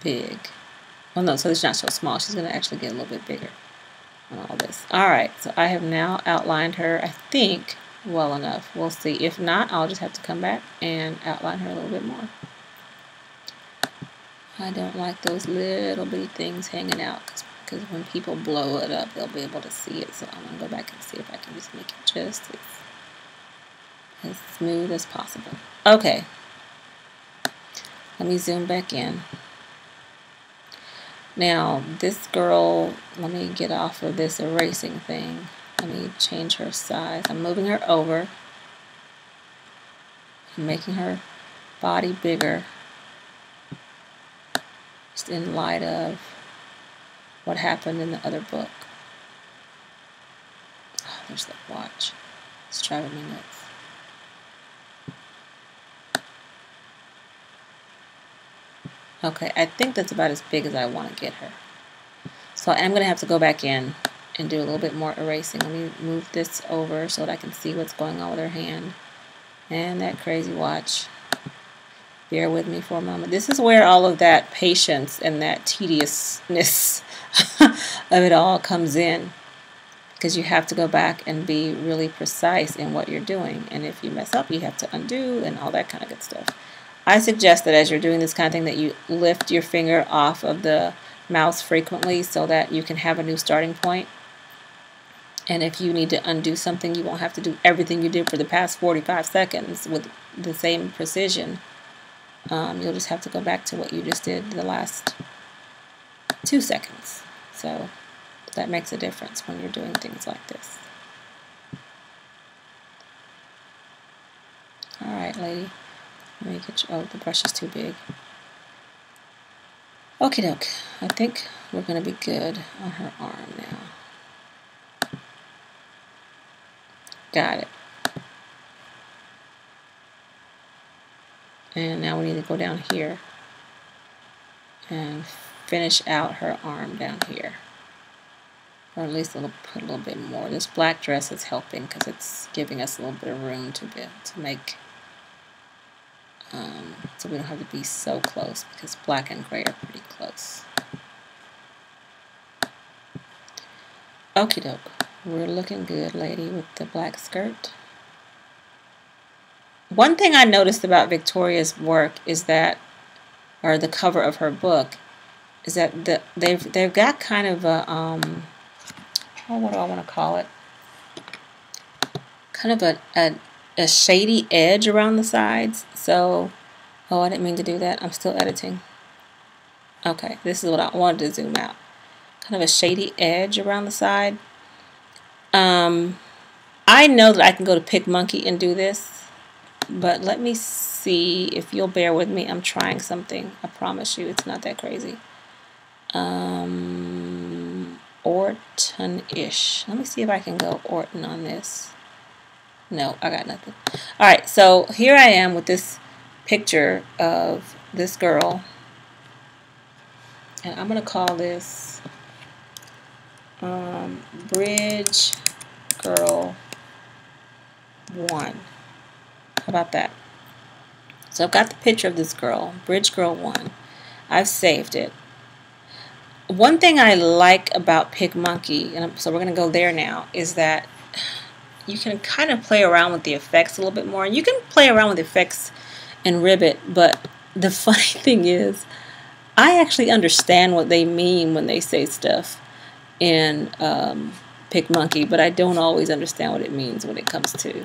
big. Well, no, so it's not so small. She's going to actually get a little bit bigger on all this. Alright, so I have now outlined her, I think, well enough. We'll see. If not, I'll just have to come back and outline her a little bit more. I don't like those little bitty things hanging out because when people blow it up, they'll be able to see it. So I'm going to go back and see if I can just make it just as smooth as possible. Okay. Let me zoom back in. Now, this girl, let me get off of this erasing thing. Let me change her size. I'm moving her over. I'm making her body bigger. Just in light of what happened in the other book. Oh, there's that watch. It's driving me nuts. Okay, I think that's about as big as I want to get her. So I am going to have to go back in and do a little bit more erasing. Let me move this over so that I can see what's going on with her hand. And that crazy watch. Bear with me for a moment. This is where all of that patience and that tediousness of it all comes in. Because you have to go back and be really precise in what you're doing. And if you mess up, you have to undo and all that kind of good stuff. I suggest that as you're doing this kind of thing that you lift your finger off of the mouse frequently so that you can have a new starting point. And if you need to undo something, you won't have to do everything you did for the past 45 seconds with the same precision. You'll just have to go back to what you just did the last 2 seconds. So that makes a difference when you're doing things like this. Alright, lady. Let me get you. Oh, the brush is too big. Okie doke. I think we're going to be good on her arm now. Got it. And now we need to go down here and finish out her arm down here. Or at least put a little bit more. This black dress is helping because it's giving us a little bit of room to make, so we don't have to be so close because black and gray are pretty close. Okie doke. We're looking good, lady, with the black skirt. One thing I noticed about Victoria's work is that, or the cover of her book, is that they've got kind of a what do I want to call it? Kind of a shady edge around the sides. So, oh, I didn't mean to do that. I'm still editing. Okay, this is what I wanted to zoom out. Kind of a shady edge around the side. I know that I can go to PicMonkey and do this, but let me see if you'll bear with me. I'm trying something. I promise you it's not that crazy. Orton-ish. Let me see if I can go Orton on this. No, I got nothing. Alright, so here I am with this picture of this girl. And I'm going to call this Bridge Girl 1. How about that? So I've got the picture of this girl, Bridge Girl 1. I've saved it. One thing I like about PicMonkey, and so we're going to go there now, is that you can kind of play around with the effects a little bit more. And you can play around with effects in Ribbit, but the funny thing is, I actually understand what they mean when they say stuff in PicMonkey, but I don't always understand what it means when it comes to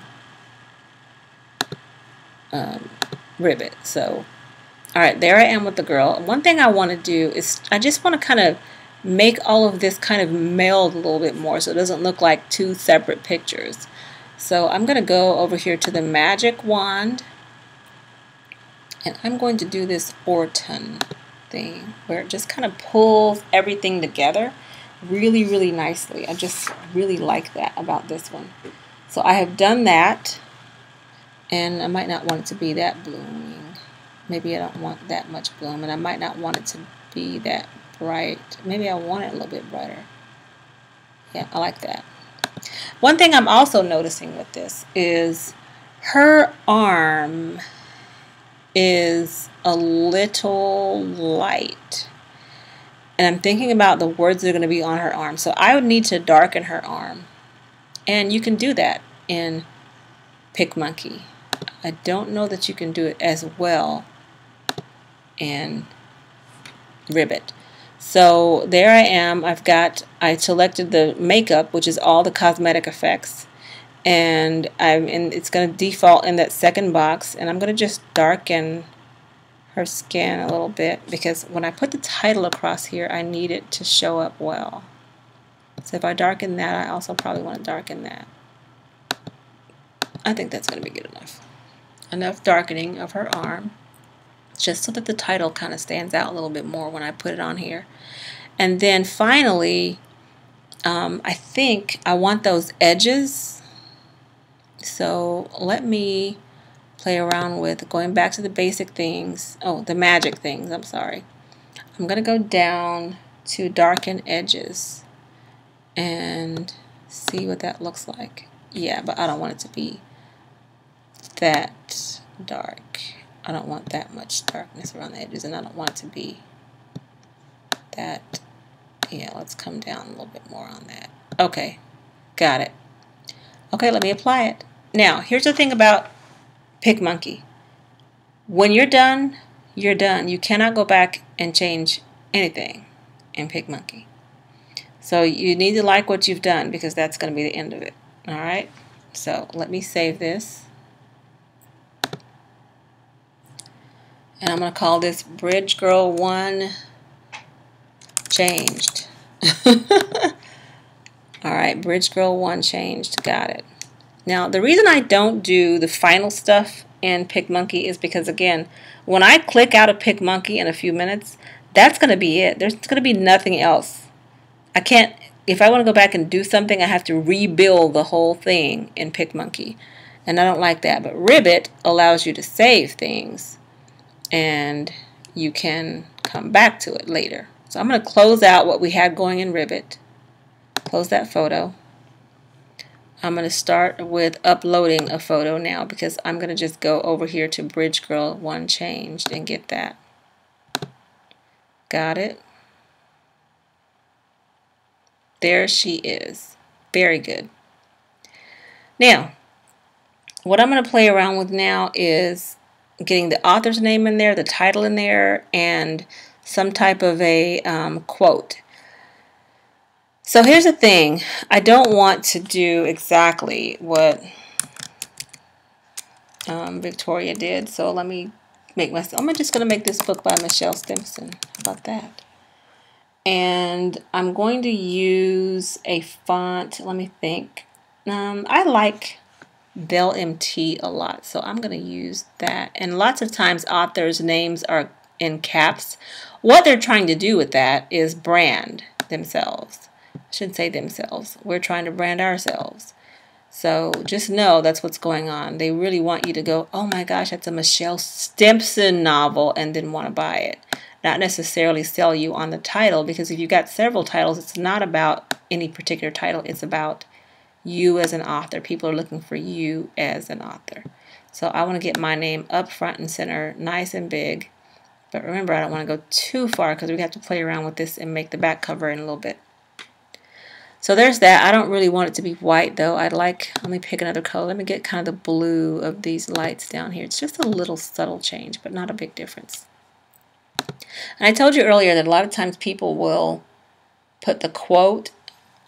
Ribbit. So, alright, there I am with the girl. One thing I want to do is I just want to kind of make all of this kind of meld a little bit more so it doesn't look like two separate pictures. So I'm going to go over here to the magic wand and I'm going to do this Orton thing where it just kind of pulls everything together really, really nicely. I just really like that about this one. So I have done that, and I might not want it to be that blooming. Maybe I don't want that much bloom, and I might not want it to be that bright. Maybe I want it a little bit brighter. Yeah, I like that. One thing I'm also noticing with this is her arm is a little light. And I'm thinking about the words that are going to be on her arm. So I would need to darken her arm. And you can do that in PicMonkey. I don't know that you can do it as well in Ribbit. So there I am. I selected the makeup, which is all the cosmetic effects. And it's going to default in that second box. And I'm going to just darken her skin a little bit because when I put the title across here, I need it to show up well. So if I darken that, I also probably want to darken that. I think that's going to be good enough. Enough darkening of her arm, just so that the title kind of stands out a little bit more when I put it on here. And then finally, I think I want those edges. So let me play around with going back to the basic things. Oh, the magic things, I'm sorry. I'm going to go down to darken edges and see what that looks like. Yeah, but I don't want it to be that dark. I don't want that much darkness around the edges, and I don't want it to be that. Yeah, let's come down a little bit more on that. Okay, got it. Okay, let me apply it. Now, here's the thing about PicMonkey. When you're done, you're done. You cannot go back and change anything in PicMonkey. So you need to like what you've done because that's going to be the end of it. Alright, so let me save this. And I'm going to call this Bridge Girl 1 changed. Alright, Bridge Girl 1 changed. Got it. Now, the reason I don't do the final stuff in PicMonkey is because, again, when I click out of PicMonkey in a few minutes, That's going to be it. There's going to be nothing else. I can't, if I want to go back and do something, I have to rebuild the whole thing in PicMonkey. And I don't like that. But Ribbit allows you to save things. And you can come back to it later. So I'm going to close out what we had going in Ribbit. Close that photo. I'm going to start with uploading a photo now because I'm going to just go over here to Bridge Girl One Changed and get that. Got it. There she is. Very good. Now, what I'm going to play around with now is getting the author's name in there, the title in there, and some type of a quote. So here's the thing. I don't want to do exactly what Victoria did. So let me make myself, I'm just going to make this book by Michelle Stimpson. How about that? And I'm going to use a font. Let me think. I like Bell MT a lot, so I'm going to use that. And lots of times authors' names are in caps. What they're trying to do with that is brand themselves. I shouldn't say themselves. We're trying to brand ourselves. So just know that's what's going on. They really want you to go, oh my gosh, that's a Michelle Stimpson novel, and then want to buy it. Not necessarily sell you on the title, because if you've got several titles, it's not about any particular title. It's about you as an author. People are looking for you as an author. So I want to get my name up front and center, nice and big. But remember, I don't want to go too far because we have to play around with this and make the back cover in a little bit. So there's that. I don't really want it to be white though. I'd like, let me pick another color. Let me get kind of the blue of these lights down here. It's just a little subtle change, but not a big difference. And I told you earlier that a lot of times people will put the quote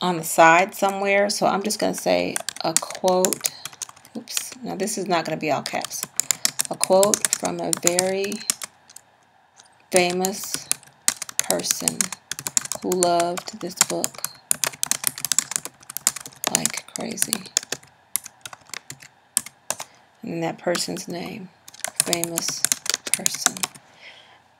on the side somewhere. So I'm just going to say a quote. Oops. Now this is not going to be all caps. A quote from a very famous person who loved this book like crazy. And then that person's name. Famous person.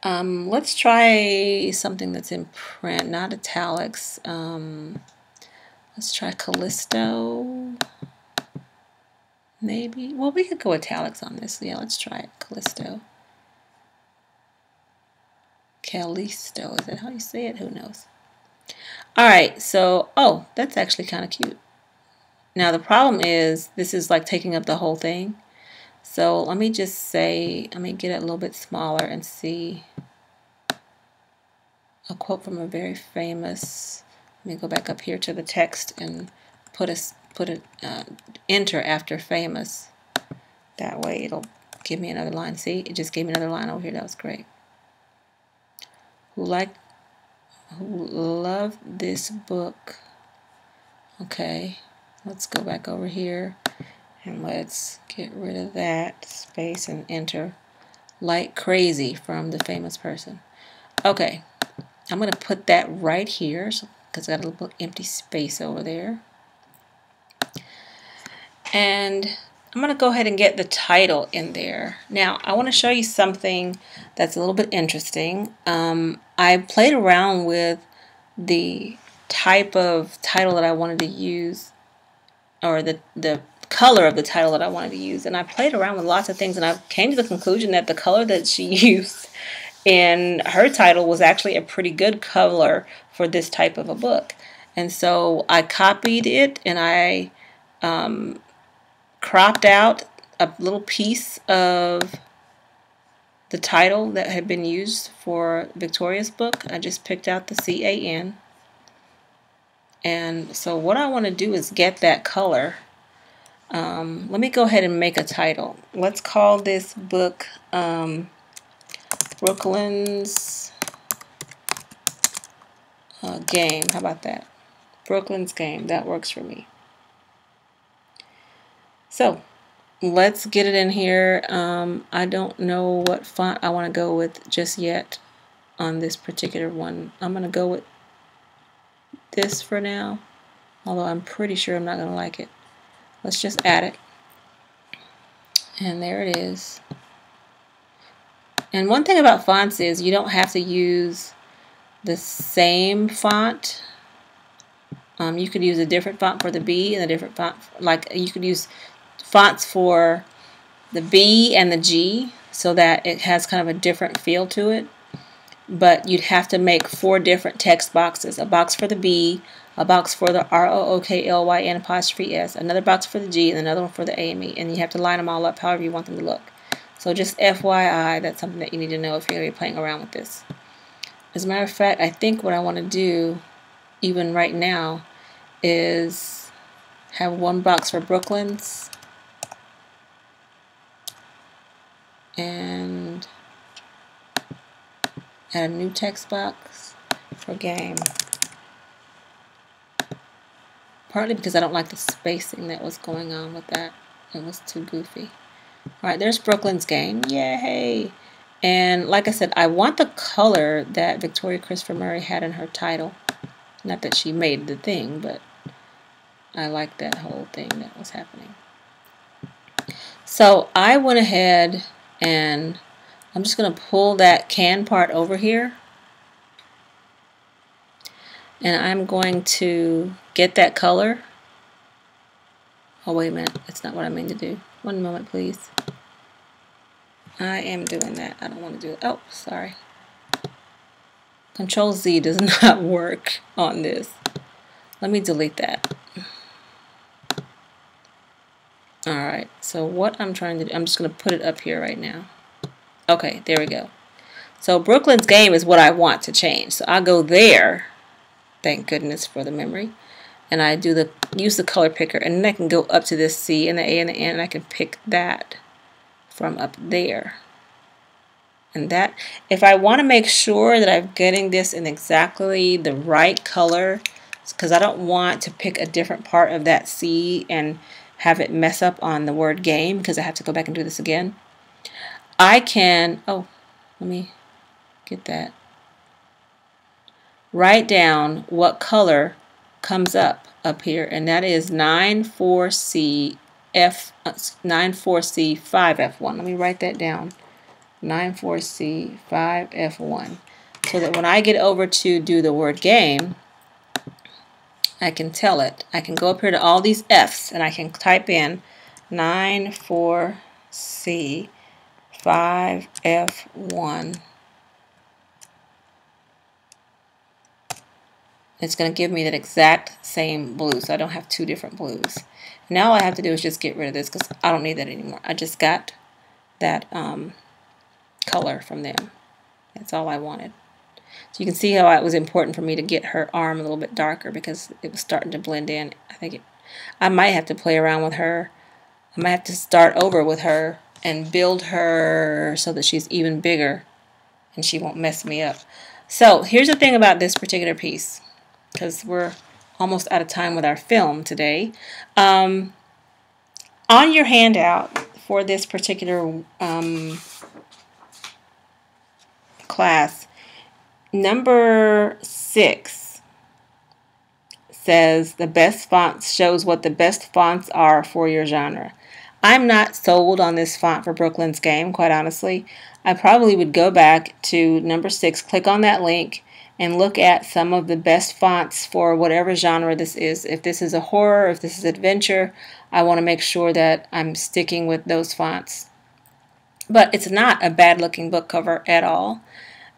Let's try something that's in print, not italics. Let's try Callisto. Maybe. Well, we could go italics on this. Yeah, let's try it. Callisto. Callisto. Is that how you say it? Who knows? All right. So, oh, that's actually kind of cute. Now, the problem is this is like taking up the whole thing. So let me just say, let me get it a little bit smaller and see a quote from a very famous. Let me go back up here to the text and put enter after famous. That way it'll give me another line. See, it just gave me another line over here. That was great. Who loved this book. Okay, let's go back over here. And let's get rid of that space and enter like crazy from the famous person. Okay, I'm going to put that right here because I got a little empty space over there. And I'm going to go ahead and get the title in there. Now, I want to show you something that's a little bit interesting. I played around with the type of title that I wanted to use, or the color of the title that I wanted to use, and I played around with lots of things, and I came to the conclusion that the color that she used in her title was actually a pretty good color for this type of a book. And so I copied it and I cropped out a little piece of the title that had been used for Victoria's book. I just picked out the CAN, and so what I want to do is get that color. Let me go ahead and make a title. Let's call this book Brooklyn's Game. How about that? Brooklyn's Game. That works for me. So let's get it in here. I don't know what font I want to go with just yet on this particular one. I'm going to go with this for now, although I'm pretty sure I'm not going to like it. Let's just add it. And there it is. And one thing about fonts is you don't have to use the same font. You could use a different font for the B and a different font, like you could use fonts for the B and the G so that it has kind of a different feel to it. But you'd have to make 4 different text boxes. A box for the B, a box for the ROOKLYN''S, another box for the G, and another one for the AME. And you have to line them all up however you want them to look. So just FYI, that's something that you need to know if you're going to be playing around with this. As a matter of fact, I think what I want to do, even right now, is have 1 box for Brooklyn's and add a new text box for game. Partly because I don't like the spacing that was going on with that. It was too goofy. Alright, there's Brooklyn's game. Yay! And like I said, I want the color that Victoria Christopher Murray had in her title. Not that she made the thing, but I like that whole thing that was happening. So I went ahead and I'm just going to pull that can part over here. And I'm going to get that color. Oh, wait a minute. That's not what I mean to do. One moment, please. I am doing that. I don't want to do it. Oh, sorry. Control Z does not work on this. Let me delete that. Alright, so what I'm trying to do, I'm just going to put it up here right now. Okay, there we go. So Brooklyn's game is what I want to change. So I'll go there. Thank goodness for the memory. And I do use the color picker, and then I can go up to this C and the A and the N, and I can pick that from up there. And that, if I want to make sure that I'm getting this in exactly the right color, because I don't want to pick a different part of that C and have it mess up on the word game, because I have to go back and do this again. I can, oh, let me get that. Write down what color comes up here, and that is 94C5F1. Let me write that down. 94C5F1. So that when I get over to do the word game, I can tell it. I can go up here to all these F's and I can type in 94C5F1. It's going to give me that exact same blue, so I don't have 2 different blues. Now all I have to do is just get rid of this because I don't need that anymore. I just got that color from them. That's all I wanted. So you can see how it was important for me to get her arm a little bit darker because it was starting to blend in. I might have to play around with her. I might have to start over with her and build her so that she's even bigger and she won't mess me up. So here's the thing about this particular piece, because we're almost out of time with our film today. On your handout for this particular class, number 6 says the best fonts, shows what the best fonts are for your genre. I'm not sold on this font for Brooklyn's game, quite honestly. I probably would go back to number 6, click on that link, and look at some of the best fonts for whatever genre this is. If this is a horror, if this is adventure, I want to make sure that I'm sticking with those fonts. But it's not a bad looking book cover at all.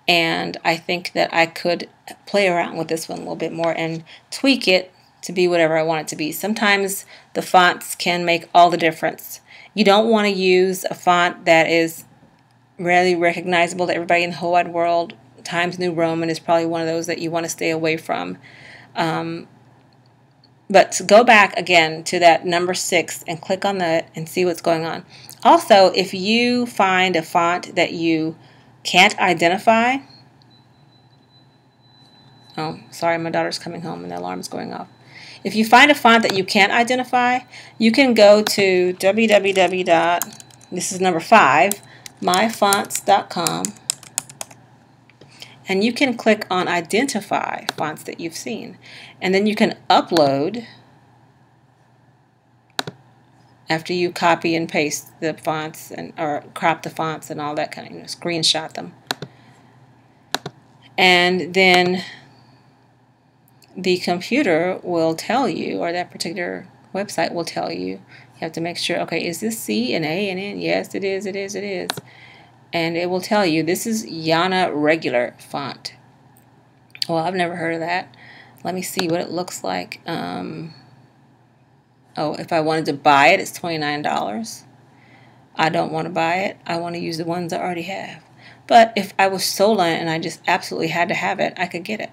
And I think that I could play around with this one a little bit more and tweak it to be whatever I want it to be. Sometimes the fonts can make all the difference. You don't want to use a font that is rarely recognizable to everybody in the whole wide world. Times New Roman is probably one of those that you want to stay away from. But to go back again to that number 6 and click on that and see what's going on. Also, if you find a font that you can't identify. Oh, sorry, my daughter's coming home and the alarm's going off. If you find a font that you can't identify, you can go to this is number 5, MyFonts.com, and you can click on Identify Fonts that you've seen. And then you can upload after you copy and paste the fonts or crop the fonts and all that kind of, screenshot them. And then the computer will tell you, or that particular website will tell you, you have to make sure, okay, is this C and A and N? Yes, it is, it is, it is. And it will tell you, this is Yana regular font. Well, I've never heard of that. Let me see what it looks like. Oh, if I wanted to buy it, it's $29. I don't want to buy it. I want to use the ones I already have. But if I was sold on it and I just absolutely had to have it, I could get it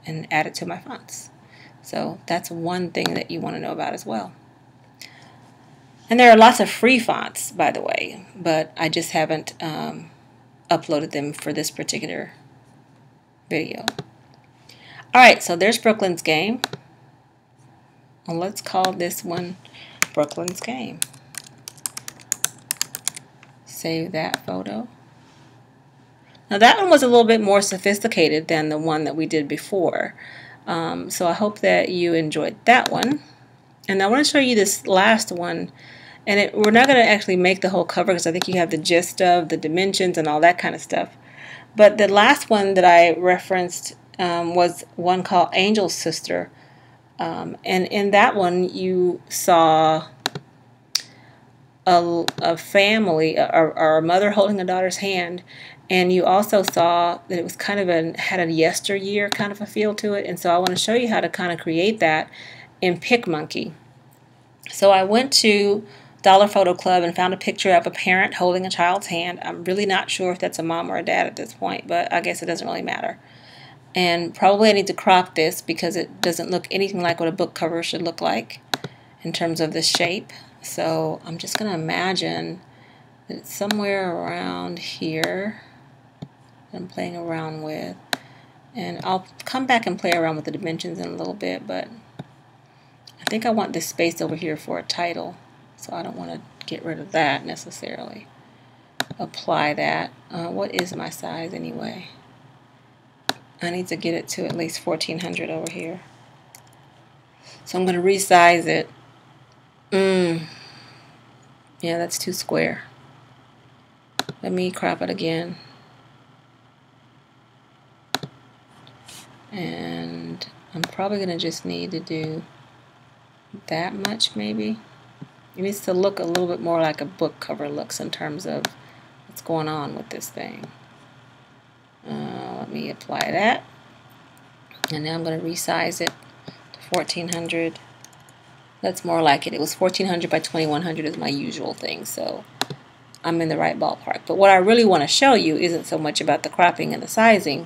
and add it to my fonts. So that's one thing that you want to know about as well. And there are lots of free fonts, by the way, but I just haven't uploaded them for this particular video. Alright, so there's Brooklyn's Game. And let's call this one Brooklyn's Game. Save that photo. Now that one was a little bit more sophisticated than the one that we did before. So I hope that you enjoyed that one. And I want to show you this last one. And we're not going to actually make the whole cover because I think you have the gist of the dimensions and all that kind of stuff. But the last one that I referenced was one called Angel's Sister. And in that one you saw a family, or a mother holding a daughter's hand, and you also saw that it was kind of had a yesteryear kind of a feel to it. And so I want to show you how to kind of create that in PicMonkey. So I went to Dollar Photo Club and found a picture of a parent holding a child's hand. I'm really not sure if that's a mom or a dad at this point, but I guess it doesn't really matter. And probably I need to crop this because it doesn't look anything like what a book cover should look like in terms of the shape. So I'm just going to imagine that it's somewhere around here that I'm playing around with. And I'll come back and play around with the dimensions in a little bit, but I think I want this space over here for a title. So I don't want to get rid of that necessarily. Apply that. What is my size anyway? I need to get it to at least 1400 over here. So I'm going to resize it. Yeah, that's too square. Let me crop it again. And I'm probably going to just need to do that much maybe. It needs to look a little bit more like a book cover looks in terms of what's going on with this thing. Let me apply that. And now I'm going to resize it to 1400. That's more like it. It was 1400 by 2100 is my usual thing, so I'm in the right ballpark. But what I really want to show you isn't so much about the cropping and the sizing,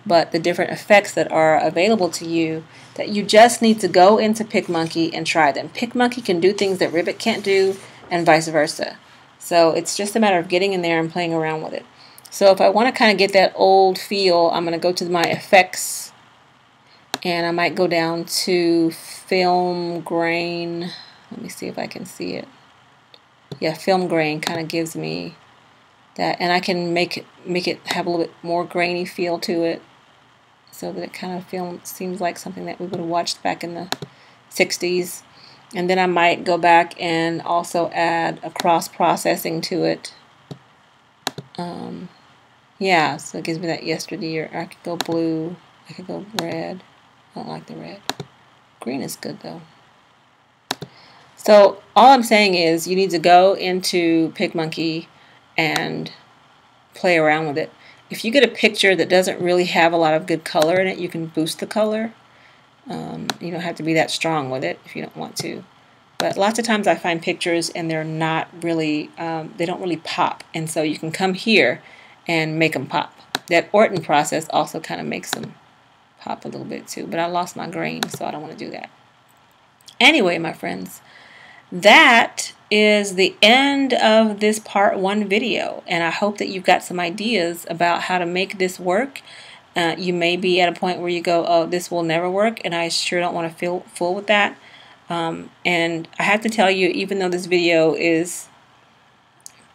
but the different effects that are available to you that you just need to go into PicMonkey and try them. PicMonkey can do things that Ribbit can't do and vice versa. So it's just a matter of getting in there and playing around with it. So if I want to kind of get that old feel, I'm going to go to my effects and I might go down to film grain. Let me see if I can see it. Yeah, film grain kind of gives me that, and I can make it have a little bit more grainy feel to it, so that it kind of seems like something that we would have watched back in the 60s. And then I might go back and also add a cross processing to it. Yeah, so it gives me that yesteryear. I could go blue. I could go red. I don't like the red. Green is good though. So all I'm saying is you need to go into PicMonkey and play around with it. If you get a picture that doesn't really have a lot of good color in it, you can boost the color. You don't have to be that strong with it if you don't want to. But lots of times I find pictures and they're not really, they don't really pop. And so you can come here and make them pop. That Orton process also kind of makes them pop a little bit too. But I lost my grain, so I don't want to do that. Anyway, my friends, that is the end of this part 1 video, and I hope that you've got some ideas about how to make this work. You may be at a point where you go, oh, this will never work, and I sure don't want to fool with that. And I have to tell you, even though this video is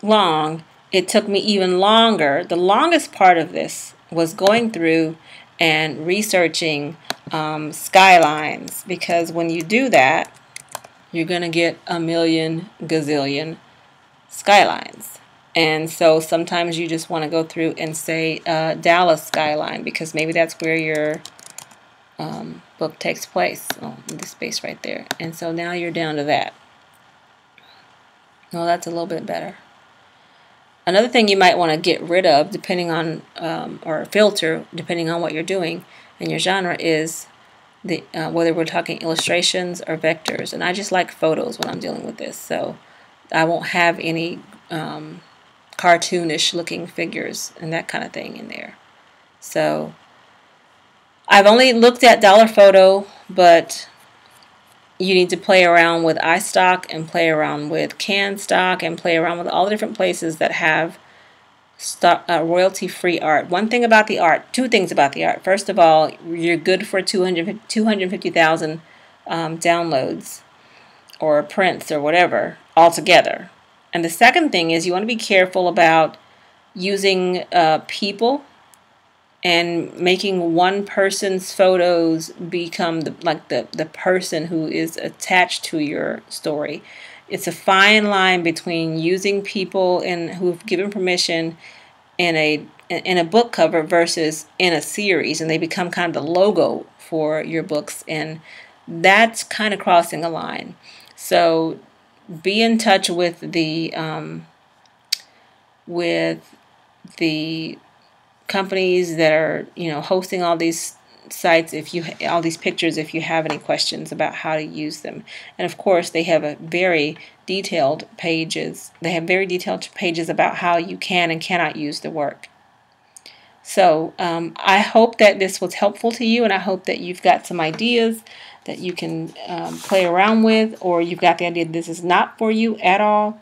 long, it took me even longer. The longest part of this was going through and researching skylines, because when you do that, you're going to get a million gazillion skylines. And so sometimes you just want to go through and say Dallas skyline, because maybe that's where your book takes place. Oh, in this space right there. And so now you're down to that. Oh, that's a little bit better. Another thing you might want to get rid of, depending on, or filter, depending on what you're doing and your genre, is the whether we're talking illustrations or vectors. And I just like photos when I'm dealing with this, so I won't have any cartoonish looking figures and that kind of thing in there. So I've only looked at dollar photo, but you need to play around with iStock and play around with CanStock and play around with all the different places that have royalty-free art. One thing about the art, two things about the art. First of all, you're good for 250,000 downloads or prints or whatever altogether. And the second thing is you want to be careful about using people and making one person's photos become the person who is attached to your story. It's a fine line between using people who've given permission in a book cover versus in a series, and they become kind of the logo for your books, and that's kind of crossing a line. So be in touch with the companies that are hosting all these sites, all these pictures, if you have any questions about how to use them. And of course they have very detailed pages. They have very detailed pages about how you can and cannot use the work. So I hope that this was helpful to you, and I hope that you've got some ideas that you can play around with, or you've got the idea that this is not for you at all.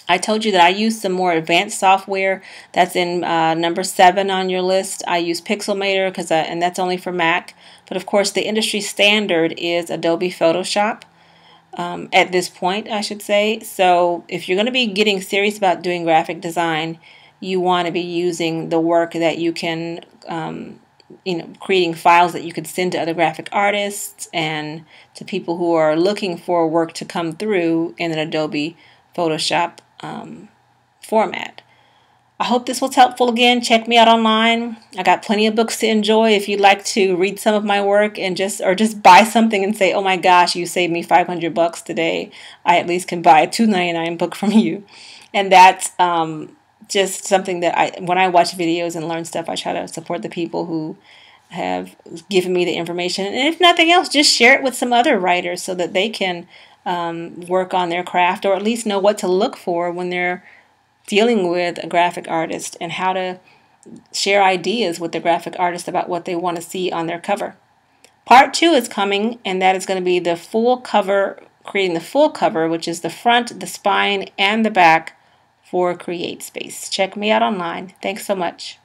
I told you that I use some more advanced software. That's in number 7 on your list. I use Pixelmator and that's only for Mac. But of course, the industry standard is Adobe Photoshop at this point, I should say. So if you're going to be getting serious about doing graphic design, you want to be using the work that you can, creating files that you could send to other graphic artists and to people who are looking for work to come through in an Adobe Photoshop format. I hope this was helpful. Again, check me out online. I got plenty of books to enjoy. If you'd like to read some of my work and just buy something and say, oh my gosh, you saved me $500 today, I at least can buy a $2.99 book from you. And that's just something that when I watch videos and learn stuff, I try to support the people who have given me the information. And if nothing else, just share it with some other writers so that they can work on their craft, or at least know what to look for when they're dealing with a graphic artist, and how to share ideas with the graphic artist about what they want to see on their cover. Part 2 is coming, and that is going to be the full cover, creating the full cover, which is the front, the spine, and the back for CreateSpace. Check me out online. Thanks so much.